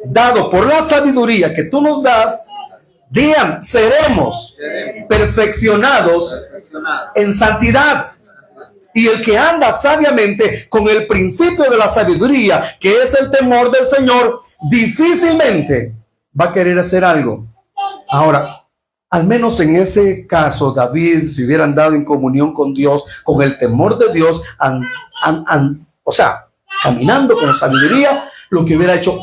dado por la sabiduría que tú nos das, digan, seremos perfeccionados en santidad. Y el que anda sabiamente con el principio de la sabiduría, que es el temor del Señor, difícilmente va a querer hacer algo. Ahora, al menos en ese caso, David, si hubiera andado en comunión con Dios, con el temor de Dios, o sea, caminando con sabiduría, lo que hubiera hecho,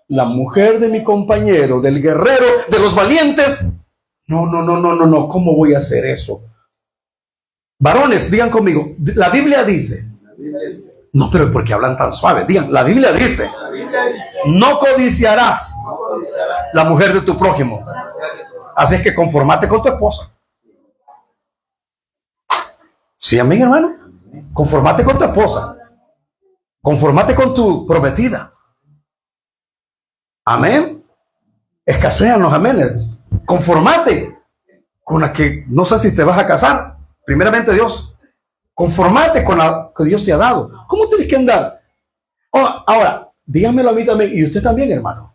la mujer de mi compañero, del guerrero, de los valientes, no, ¿cómo voy a hacer eso? Varones, digan conmigo, la Biblia dice, no, pero ¿por qué hablan tan suave? Digan, la Biblia dice, no codiciarás la mujer de tu prójimo. Así es que conformate con tu esposa. Sí, amén, hermano. Conformate con tu esposa. Conformate con tu prometida. Amén. Escasean los amenes. Conformate con la que no sé si te vas a casar. Primeramente Dios. Conformate con la que Dios te ha dado. ¿Cómo tienes que andar? Ahora, dígamelo a mí también y usted también, hermano.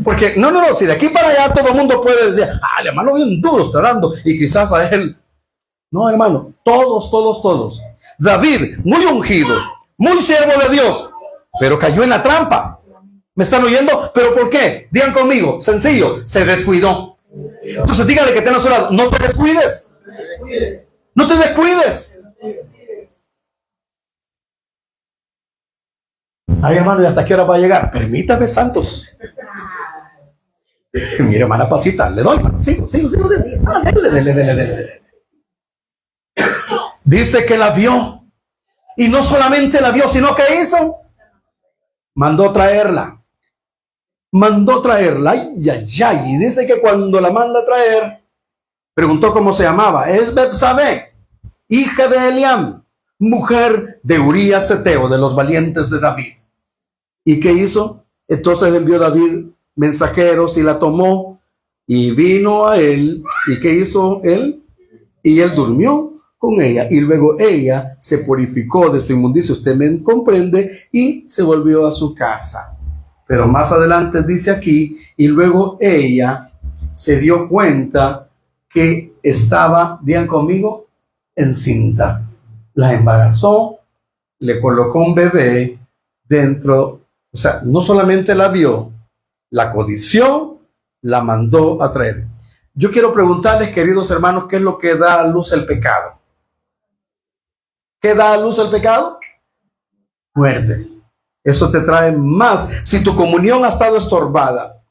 Porque no, si de aquí para allá todo el mundo puede decir, el hermano bien duro está dando, y quizás a él. No, hermano, todos. David, muy ungido, muy siervo de Dios, pero cayó en la trampa. ¿Me están oyendo? ¿Pero por qué? Digan conmigo, sencillo, se descuidó. Entonces dígale que tenga a su lado, no te descuides. No te descuides. Ay, hermano, ¿y hasta qué hora va a llegar? Permítame, santos. Mi hermana Pasita, le doy. Sigo. Dele. Dice que la vio. Y no solamente la vio, sino que hizo. Mandó traerla. Ay. Y dice que cuando la manda a traer, preguntó cómo se llamaba. Es Betsabé, hija de Eliam, mujer de Urías Heteo, de los valientes de David. ¿Y qué hizo? Entonces envió David mensajeros y la tomó y vino a él. ¿Y qué hizo él? Y él durmió con ella y luego ella se purificó de su inmundicia, usted me comprende, y se volvió a su casa. Pero más adelante dice aquí, y luego ella se dio cuenta que estaba, digan conmigo, encinta. La embarazó, le colocó un bebé dentro. O sea, no solamente la vio, la codició, la mandó a traer. Yo quiero preguntarles, queridos hermanos, ¿qué es lo que da a luz el pecado? ¿Qué da a luz el pecado? Muerte. Eso te trae más. Si tu comunión ha estado estorbada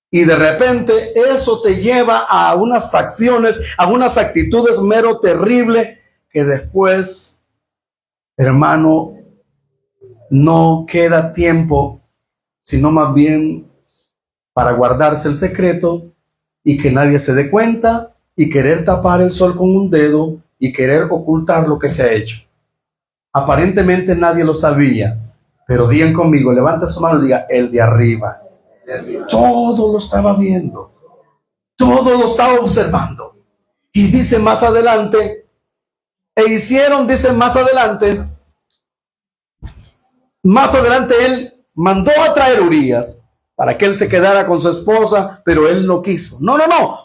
y de repente eso te lleva a unas acciones, a unas actitudes mero terribles que después, hermano, no queda tiempo, sino más bien para guardarse el secreto y que nadie se dé cuenta y querer tapar el sol con un dedo y querer ocultar lo que se ha hecho. Aparentemente nadie lo sabía, pero digan conmigo, levanta su mano y diga, el de arriba. Todo lo estaba viendo, todo lo estaba observando. Y dice más adelante, dice más adelante él mandó a traer Urías para que él se quedara con su esposa, pero él no quiso. No.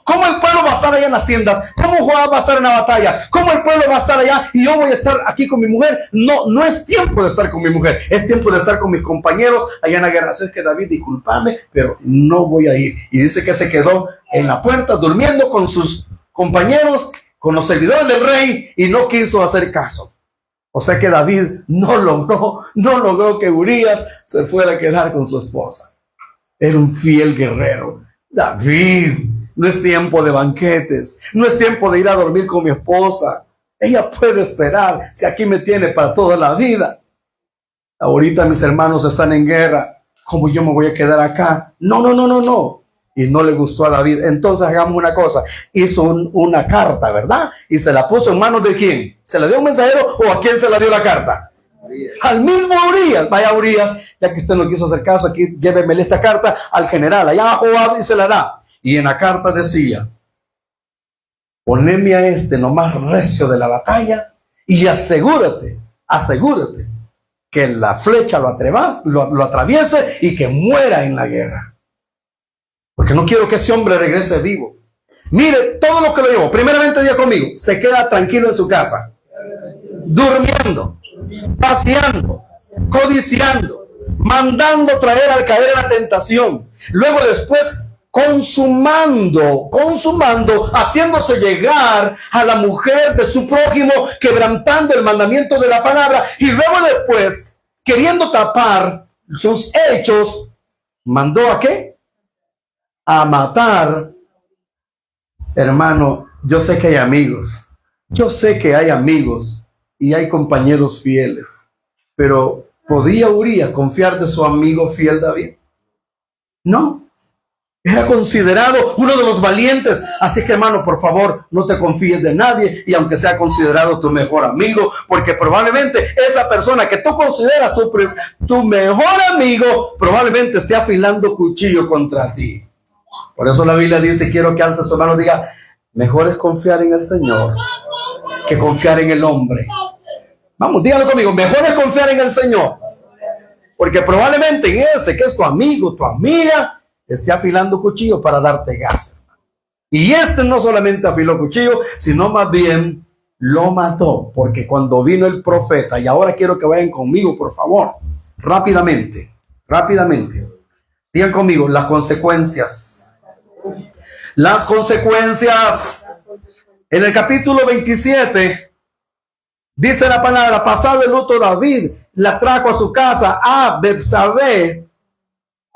¿Cómo el pueblo va a estar allá en las tiendas? ¿Cómo Joab va a estar en la batalla? ¿Cómo el pueblo va a estar allá y yo voy a estar aquí con mi mujer? No es tiempo de estar con mi mujer. Es tiempo de estar con mis compañeros allá en la guerra. Así es que David, discúlpame, pero no voy a ir. Y dice que se quedó en la puerta durmiendo con sus compañeros, con los servidores del rey, y no quiso hacer caso. O sea que David no logró que Urías se fuera a quedar con su esposa. Era un fiel guerrero. David, no es tiempo de banquetes, no es tiempo de ir a dormir con mi esposa. Ella puede esperar, si aquí me tiene para toda la vida. Ahorita mis hermanos están en guerra, ¿cómo yo me voy a quedar acá? No. Y no le gustó a David. Entonces hagamos una cosa, hizo una carta, ¿verdad? Y se la puso en manos de ¿quién? ¿Se la dio un mensajero o a quién se la dio la carta? Al mismo Urías. Vaya Urías, ya que usted no quiso hacer caso, aquí lléveme esta carta al general, allá a Joab, y se la da. Y en la carta decía, poneme a este nomás recio de la batalla y asegúrate que la flecha lo atraviese y que muera en la guerra. Porque no quiero que ese hombre regrese vivo. Mire, todo lo que lo llevó, primeramente diga conmigo, se queda tranquilo en su casa, durmiendo, paseando, codiciando, mandando traer al caer en la tentación. Luego después consumando, haciéndose llegar a la mujer de su prójimo, quebrantando el mandamiento de la palabra. Y luego después, queriendo tapar sus hechos, mandó ¿a qué? A matar. Hermano, yo sé que hay amigos. Yo sé que hay amigos y hay compañeros fieles. Pero ¿podía Urías confiar de su amigo fiel David? No. Era considerado uno de los valientes. Así que, hermano, por favor, no te confíes de nadie. Y aunque sea considerado tu mejor amigo, porque probablemente esa persona que tú consideras tu mejor amigo, probablemente esté afilando cuchillo contra ti. Por eso la Biblia dice, quiero que alce su mano y diga, mejor es confiar en el Señor que confiar en el hombre. Vamos, dígalo conmigo, mejor es confiar en el Señor. Porque probablemente en ese que es tu amigo, tu amiga, esté afilando cuchillo para darte gas. Y este no solamente afiló cuchillo, sino más bien lo mató. Porque cuando vino el profeta, y ahora quiero que vayan conmigo, por favor, rápidamente, digan conmigo las consecuencias. Las consecuencias. En el capítulo 27 dice la palabra, pasado el luto David la trajo a su casa a Betsabé.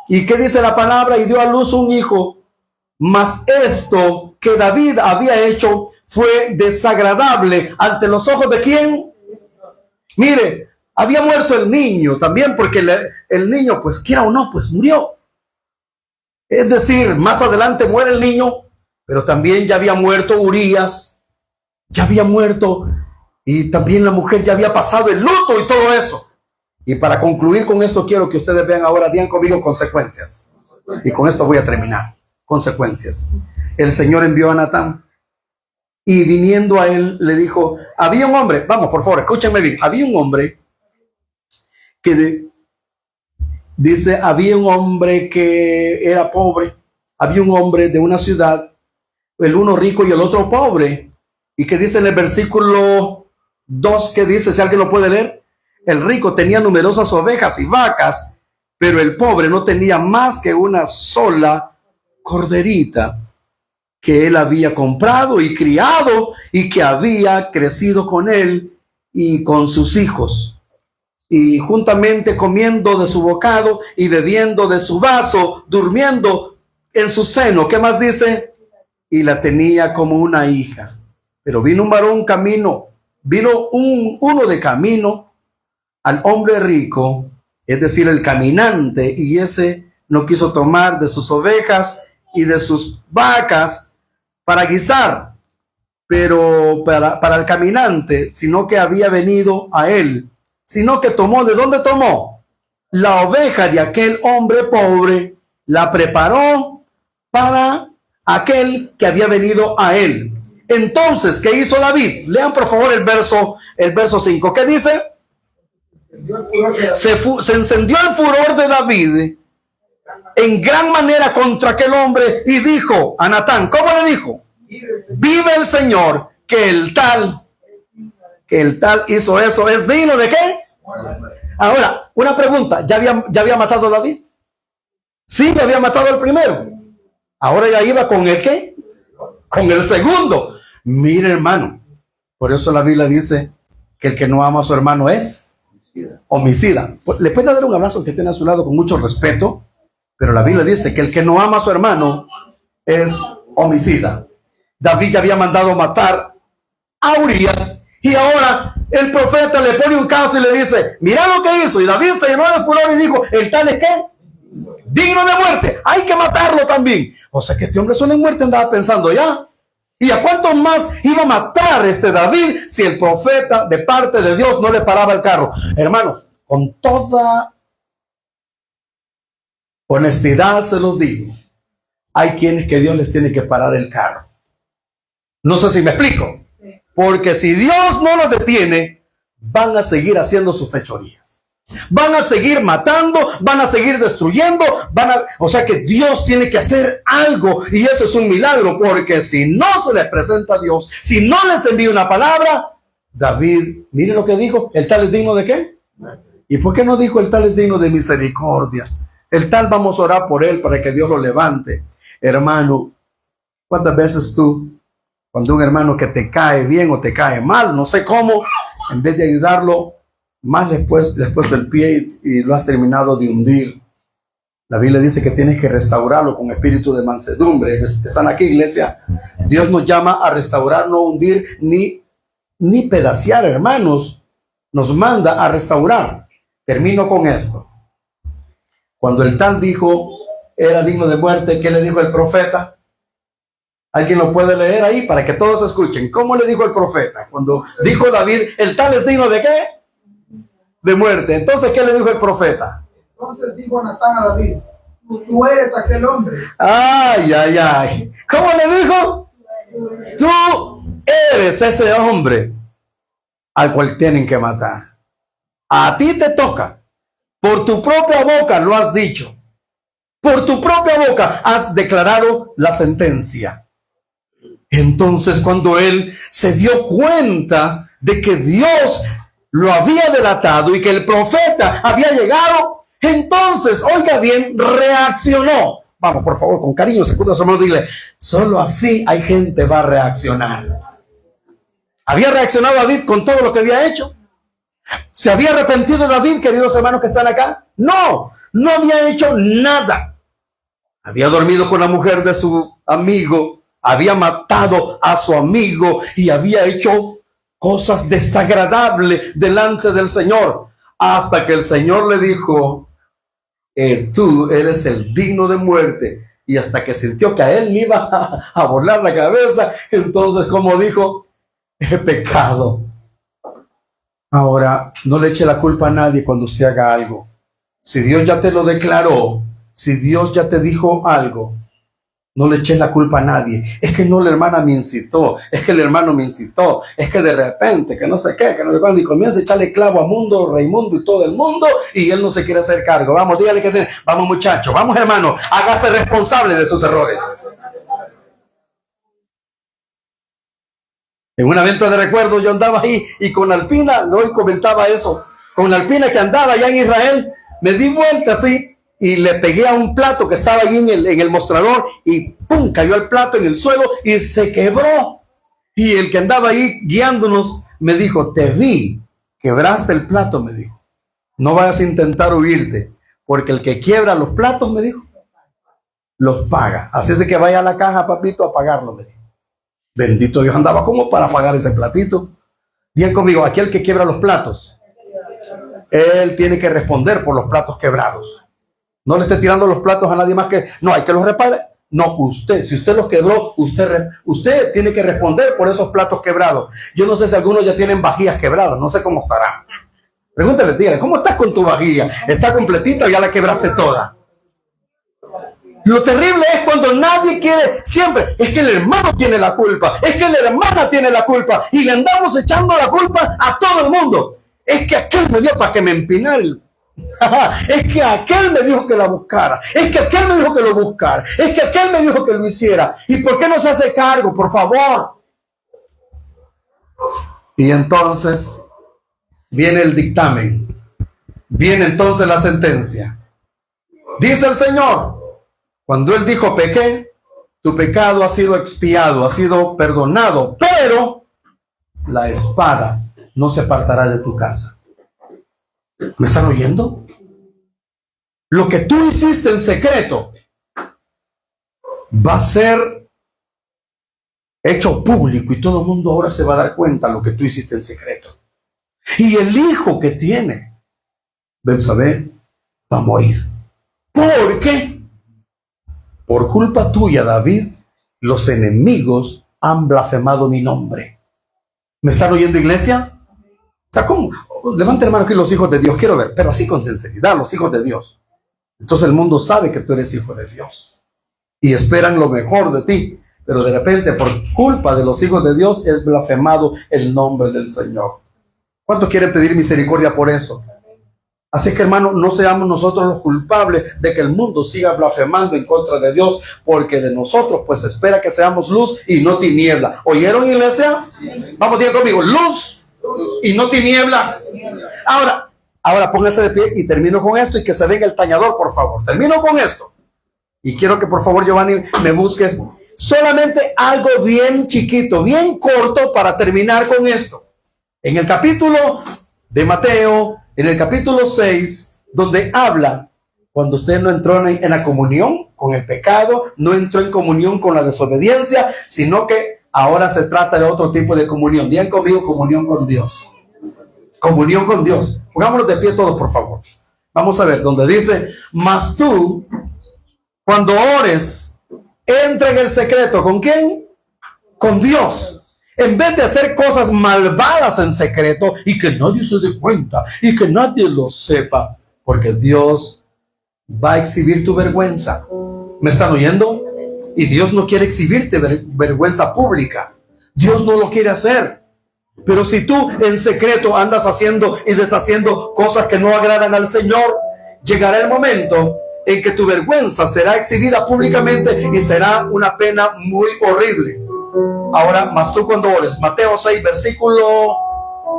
¿Y qué dice la palabra? Y dio a luz un hijo. Mas esto que David había hecho fue desagradable ante los ojos de ¿quién? Mire, había muerto el niño también, porque el niño, pues quiera o no, pues murió. Es decir, más adelante muere el niño, pero también ya había muerto Urías, ya había muerto, y también la mujer ya había pasado el luto y todo eso. Y para concluir con esto, quiero que ustedes vean ahora, digan conmigo consecuencias. Y con esto voy a terminar. Consecuencias. El Señor envió a Natán, y viniendo a él le dijo, había un hombre, vamos por favor, escúchenme bien, había un hombre que dice, había un hombre que era pobre, había un hombre de una ciudad, el uno rico y el otro pobre. Y que dice en el versículo 2, que dice, si alguien lo puede leer, el rico tenía numerosas ovejas y vacas, pero el pobre no tenía más que una sola corderita que él había comprado y criado y que había crecido con él y con sus hijos. Y juntamente comiendo de su bocado y bebiendo de su vaso, durmiendo en su seno. ¿Qué más dice? Y la tenía como una hija. Pero vino un varón uno de camino al hombre rico, es decir, el caminante, y ese no quiso tomar de sus ovejas y de sus vacas para guisar, pero para el caminante, sino que había venido a él. Sino que tomó, ¿de dónde tomó? La oveja de aquel hombre pobre, la preparó para aquel que había venido a él. Entonces, ¿qué hizo David? Lean por favor el verso 5. ¿Qué dice? Se encendió el furor de David en gran manera contra aquel hombre y dijo a Natán, ¿cómo le dijo? Vive el Señor, que el tal hizo eso, ¿es digno de qué? Ahora, una pregunta, ¿ya había matado a David? Sí, ya había matado al primero. Ahora ya iba con el ¿qué? Con el segundo. Mire, hermano, por eso la Biblia dice que el que no ama a su hermano es homicida. Le puede dar un abrazo que tiene a su lado con mucho respeto, pero la Biblia dice que el que no ama a su hermano es homicida. David ya había mandado matar a Urías, y ahora el profeta le pone un caso y le dice, mira lo que hizo. Y David se llenó de furor y dijo, ¿el tal es qué? Digno de muerte, hay que matarlo también. O sea que este hombre solo en muerte andaba pensando ya. ¿Y a cuánto más iba a matar David si el profeta de parte de Dios no le paraba el carro? Hermanos, con toda honestidad se los digo, hay quienes que Dios les tiene que parar el carro. No sé si me explico. Porque si Dios no los detiene, van a seguir haciendo sus fechorías. Van a seguir matando, van a seguir destruyendo, o sea que Dios tiene que hacer algo, y eso es un milagro, porque si no se les presenta a Dios, si no les envía una palabra, David, mire lo que dijo, el tal es digno de ¿qué? ¿Y por qué no dijo el tal es digno de misericordia? El tal vamos a orar por él para que Dios lo levante. Hermano, ¿cuántas veces tú, cuando un hermano que te cae bien o te cae mal, no sé cómo, en vez de ayudarlo, más después del pie y lo has terminado de hundir? La Biblia dice que tienes que restaurarlo con espíritu de mansedumbre. ¿Están aquí, iglesia? Dios nos llama a restaurar, no hundir ni pedacear, hermanos. Nos manda a restaurar. Termino con esto. Cuando el tal dijo era digno de muerte, ¿qué le dijo el profeta? ¿Alguien lo puede leer ahí para que todos escuchen? ¿Cómo le dijo el profeta? Cuando dijo David, el tal es digno de ¿qué? De muerte. Entonces, ¿qué le dijo el profeta? Entonces dijo Natán a David, tú eres aquel hombre. Ay, ay, ay. ¿Cómo le dijo? Tú eres ese hombre al cual tienen que matar. A ti te toca. Por tu propia boca lo has dicho. Por tu propia boca has declarado la sentencia. Entonces, cuando él se dio cuenta de que Dios lo había delatado y que el profeta había llegado, entonces, oiga bien, reaccionó. Vamos, por favor, con cariño, sacuda su mano, dile, solo así hay gente va a reaccionar. ¿Había reaccionado David con todo lo que había hecho? ¿Se había arrepentido David, queridos hermanos que están acá? No, no había hecho nada. Había dormido con la mujer de su amigo, había matado a su amigo y había hecho cosas desagradables delante del Señor, hasta que el Señor le dijo, tú eres el digno de muerte, y hasta que sintió que a él le iba a volar la cabeza, entonces como dijo, he pecado. Ahora, no le eche la culpa a nadie cuando usted haga algo. Si Dios ya te lo declaró, si Dios ya te dijo algo, no le eches la culpa a nadie. Es que no, la hermana me incitó, es que el hermano me incitó, es que de repente, que no sé qué, que no sé cuándo, y comienza a echarle clavo a Mundo, Raimundo y todo el mundo, y él no se quiere hacer cargo. Vamos, dígale que vamos muchachos, vamos hermano, hágase responsable de sus errores. En una venta de recuerdos yo andaba ahí y con Alpina, hoy comentaba eso, con Alpina que andaba allá en Israel, me di vuelta así y le pegué a un plato que estaba ahí en el mostrador y ¡pum! Cayó el plato en el suelo y se quebró. Y el que andaba ahí guiándonos me dijo, te vi, quebraste el plato, me dijo. No vayas a intentar huirte, porque el que quiebra los platos, me dijo, los paga. Así es de que vaya a la caja, papito, a pagarlo, me dijo. Bendito Dios, andaba como para pagar ese platito. Digan conmigo, aquel que quiebra los platos, él tiene que responder por los platos quebrados. No le esté tirando los platos a nadie más que, no, hay que los repare. No, usted, si usted los quebró, usted tiene que responder por esos platos quebrados. Yo no sé si algunos ya tienen vajillas quebradas, no sé cómo estarán. Pregúntale, dígale, ¿cómo estás con tu vajilla? ¿Está completita o ya la quebraste toda? Lo terrible es cuando nadie quiere, siempre, es que el hermano tiene la culpa, es que la hermana tiene la culpa, y le andamos echando la culpa a todo el mundo. Es que aquel me dio para que me empinara el... Es que aquel me dijo que la buscara, es que aquel me dijo que lo buscara, es que aquel me dijo que lo hiciera. ¿Y por qué no se hace cargo, por favor? Y entonces viene el dictamen, viene entonces la sentencia. Dice el Señor, cuando Él dijo pequé, tu pecado ha sido expiado, ha sido perdonado, pero la espada no se apartará de tu casa. ¿Me están oyendo? Lo que tú hiciste en secreto va a ser hecho público y todo el mundo ahora se va a dar cuenta de lo que tú hiciste en secreto. Y el hijo que tiene, Betsabé, va a morir. ¿Por qué? Por culpa tuya, David, los enemigos han blasfemado mi nombre. ¿Me están oyendo, iglesia? O sea, ¿cómo? Levante hermano aquí los hijos de Dios, quiero ver, pero así con sinceridad, los hijos de Dios. Entonces el mundo sabe que tú eres hijo de Dios y esperan lo mejor de ti, pero de repente por culpa de los hijos de Dios es blasfemado el nombre del Señor. ¿Cuántos quieren pedir misericordia por eso? Así que, hermano, no seamos nosotros los culpables de que el mundo siga blasfemando en contra de Dios, porque de nosotros pues espera que seamos luz y no tiniebla. ¿Oyeron, iglesia? Vamos, digan conmigo, luz y no tinieblas. Ahora póngase de pie y termino con esto, y que se venga el tañador, por favor. Termino con esto. Y quiero que por favor, Giovanni, me busques solamente algo bien chiquito, bien corto, para terminar con esto. En el capítulo de Mateo, en el capítulo 6, donde habla cuando usted no entró en la comunión con el pecado, no entró en comunión con la desobediencia, sino que ahora se trata de otro tipo de comunión. Bien conmigo, comunión con Dios. Comunión con Dios. Pongámonos de pie todos, por favor. Vamos a ver, donde dice, mas tú, cuando ores, entra en el secreto. ¿Con quién? Con Dios. En vez de hacer cosas malvadas en secreto y que nadie se dé cuenta y que nadie lo sepa, porque Dios va a exhibir tu vergüenza. ¿Me están oyendo? Y Dios no quiere exhibirte vergüenza pública. Dios no lo quiere hacer. Pero si tú en secreto andas haciendo y deshaciendo cosas que no agradan al Señor, llegará el momento en que tu vergüenza será exhibida públicamente y será una pena muy horrible. Ahora, más tú cuando ores, Mateo 6, versículo,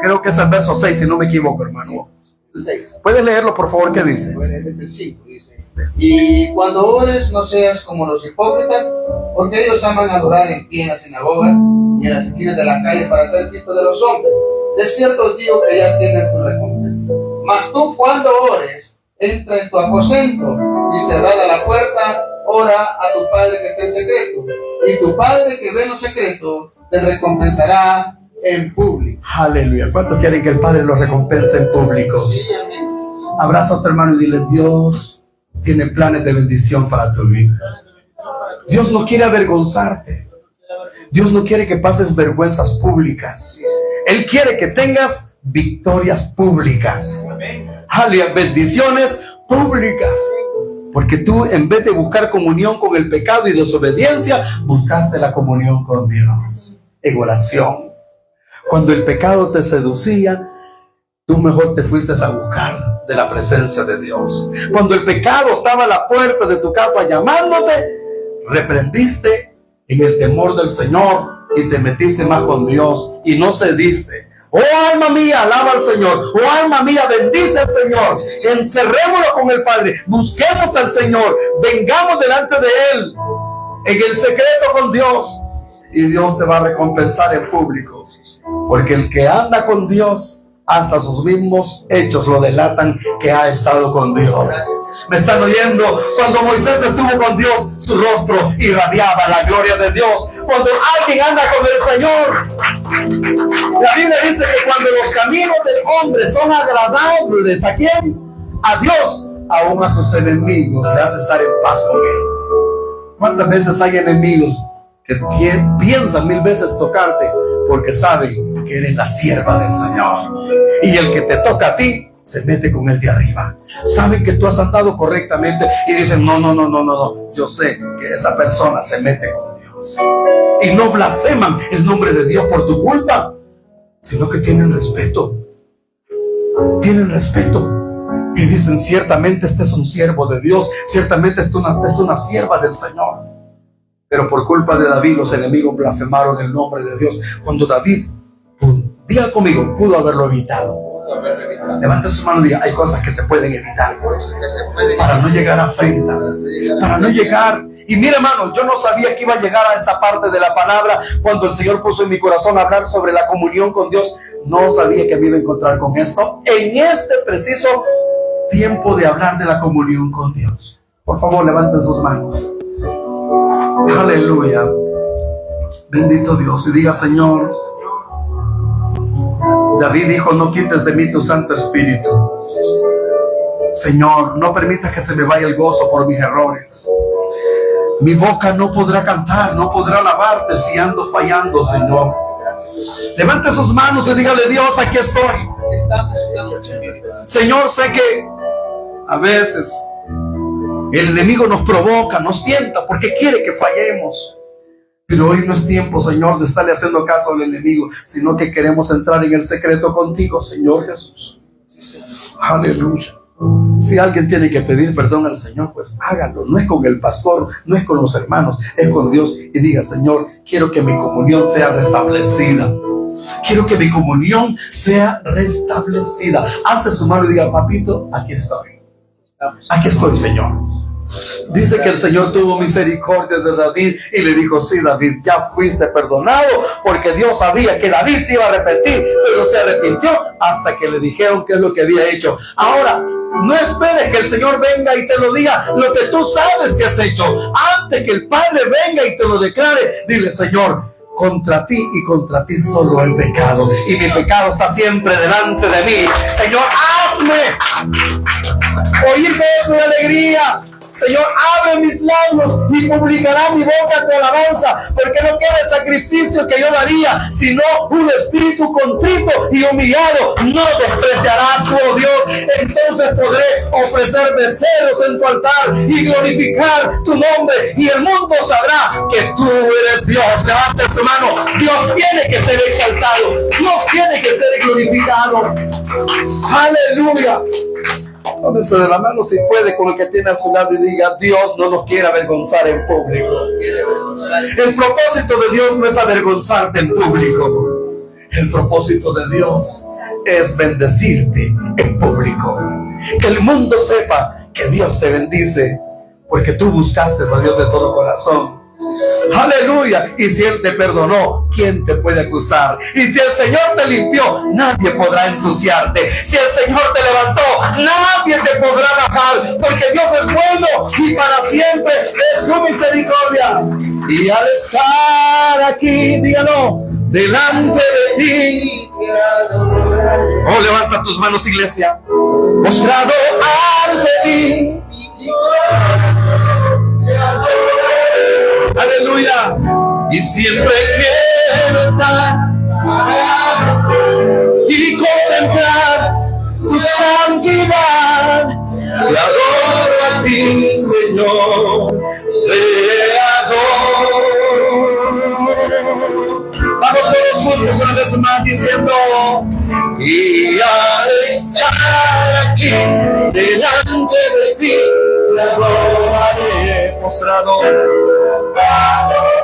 creo que es el verso 6, si no me equivoco, hermano. 6. ¿Puedes leerlo, por favor? ¿Qué dice? El 5 dice: y cuando ores, no seas como los hipócritas, porque ellos aman adorar en pie en las sinagogas y en las esquinas de la calle para ser vistos de los hombres. De cierto os digo que ya tienen su recompensa. Mas tú, cuando ores, entra en tu aposento y cerrada la puerta, ora a tu Padre que está en secreto, y tu Padre que ve en lo secreto te recompensará en público. Aleluya. ¿Cuántos quieren que el Padre los recompense en público? Sí, amén. Abraza a tu hermano y dile, Dios tiene planes de bendición para tu vida. Dios no quiere avergonzarte. Dios no quiere que pases vergüenzas públicas. Él quiere que tengas victorias públicas. Aleluya. Bendiciones públicas. Porque tú, en vez de buscar comunión con el pecado y desobediencia, buscaste la comunión con Dios en oración. Cuando el pecado te seducía, tú mejor te fuiste a buscar de la presencia de Dios. Cuando el pecado estaba a la puerta de tu casa llamándote, reprendiste en el temor del Señor y te metiste más con Dios y no cediste. Oh alma mía, alaba al Señor. Oh alma mía, bendice al Señor. Encerrémonos con el Padre. Busquemos al Señor. Vengamos delante de Él en el secreto con Dios. Y Dios te va a recompensar en público. Porque el que anda con Dios, hasta sus mismos hechos lo delatan que ha estado con Dios. ¿Me están oyendo? Cuando Moisés estuvo con Dios, su rostro irradiaba la gloria de Dios. Cuando alguien anda con el Señor, la Biblia dice que cuando los caminos del hombre son agradables, ¿a quién? A Dios, aún a sus enemigos le hace estar en paz con Él. ¿Cuántas veces hay enemigos que piensan 1000 veces tocarte porque saben que eres la sierva del Señor? Y el que te toca a ti se mete con el de arriba. Saben que tú has andado correctamente y dicen, no, yo sé que esa persona se mete con Dios. Y no blasfeman el nombre de Dios por tu culpa, sino que tienen respeto. Tienen respeto. Y dicen, ciertamente este es un siervo de Dios, ciertamente es una sierva del Señor. Pero por culpa de David, los enemigos blasfemaron el nombre de Dios. Cuando David, diga conmigo, pudo haberlo evitado. Levante su mano y diga, hay cosas que se pueden evitar para no llegar a afrentas, para no llegar. Y mira, hermano, yo no sabía que iba a llegar a esta parte de la palabra cuando el Señor puso en mi corazón hablar sobre la comunión con Dios. No sabía que me iba a encontrar con esto en este preciso tiempo de hablar de la comunión con Dios. Por favor, levanten sus manos. Aleluya. Bendito Dios. Y diga, Señor, David dijo, no quites de mí tu Santo Espíritu. Señor, no permitas que se me vaya el gozo por mis errores. Mi boca no podrá cantar, no podrá alabarte si ando fallando, Señor. Levante sus manos y dígale, Dios, aquí estoy. Señor, sé que a veces el enemigo nos provoca, nos tienta, porque quiere que fallemos. Pero hoy no es tiempo, Señor, de estarle haciendo caso al enemigo, sino que queremos entrar en el secreto contigo, Señor Jesús. Aleluya. Si alguien tiene que pedir perdón al Señor, pues hágalo. No es con el pastor, no es con los hermanos, es con Dios. Y diga: Señor, quiero que mi comunión sea restablecida. Quiero que mi comunión sea restablecida. Alce su mano y diga: papito, aquí estoy. Aquí estoy, Señor. Dice que el Señor tuvo misericordia de David y le dijo: sí, David, ya fuiste perdonado, porque Dios sabía que David se iba a arrepentir, pero se arrepintió hasta que le dijeron qué es lo que había hecho. Ahora, no esperes que el Señor venga y te lo diga lo que tú sabes que has hecho. Antes que el Padre venga y te lo declare, dile: Señor, contra ti y contra ti solo he pecado, y mi pecado está siempre delante de mí. Señor, hazme oír gozo y alegría. Señor, abre mis labios y publicará mi boca tu alabanza, porque no quiere sacrificio que yo daría, sino un espíritu contrito y humillado no despreciarás, oh Dios. Entonces podré ofrecer becerros en tu altar y glorificar tu nombre, y el mundo sabrá que tú eres Dios. Levanta su mano. Dios tiene que ser exaltado, Dios tiene que ser glorificado. Aleluya. Tómese de la mano si puede con el que tiene a su lado y diga: Dios no nos quiere avergonzar en público. El propósito de Dios no es avergonzarte en público. El propósito de Dios es bendecirte en público. Que el mundo sepa que Dios te bendice, porque tú buscaste a Dios de todo corazón. Aleluya. Y si Él te perdonó, ¿quién te puede acusar? Y si el Señor te limpió, nadie podrá ensuciarte. Si el Señor te levantó, nadie te podrá bajar, porque Dios es bueno y para siempre es su misericordia. Y al estar aquí, dígalo, delante de ti, oh, levanta tus manos, iglesia. Postrado ante ti, aleluya. Y siempre quiero estar y contemplar tu santidad. Te adoro a ti, Señor, te adoro. Vamos todos juntos una vez más diciendo: y al estar aquí delante de ti, te adoraré. Postrado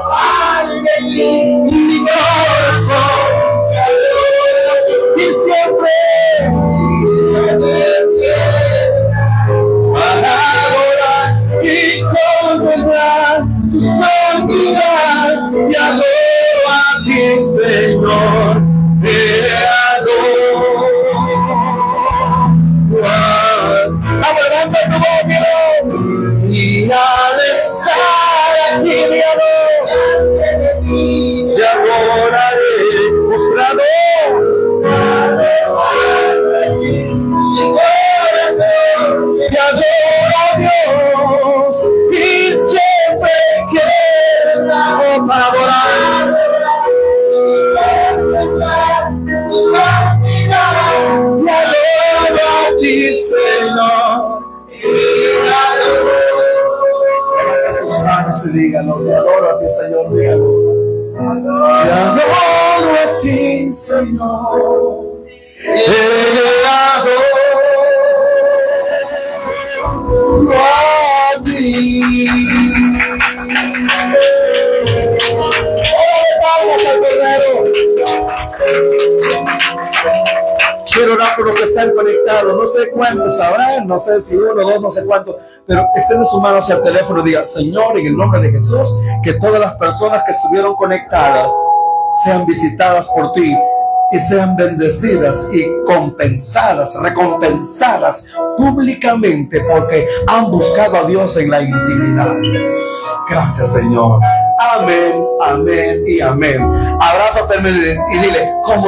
ante mi corazón, y siempre para adorar y contemplar tu santidad. Te adoro a ti, Señor, te adoro. Vamos, levanta tu voz, y al estar aquí, te adoraré. Postrado te adoro, Dios, y siempre quiero para adorar. Tu santidad, te adoro a ti, Señor. Levanta tus manos y dígalo: te adoro a ti, Señor, dígalo. Te adoro a ti, Señor. Te adoro a ti. Vamos al Cordero. Quiero orar por los que están conectados. No sé cuántos sabrán, no sé si uno, dos, no sé cuántos, pero extiende su mano hacia el teléfono y diga: Señor, en el nombre de Jesús, que todas las personas que estuvieron conectadas sean visitadas por ti y sean bendecidas y compensadas, recompensadas públicamente, porque han buscado a Dios en la intimidad. Gracias, Señor. Amén, amén y amén. Abrázate y dile: ¿cómo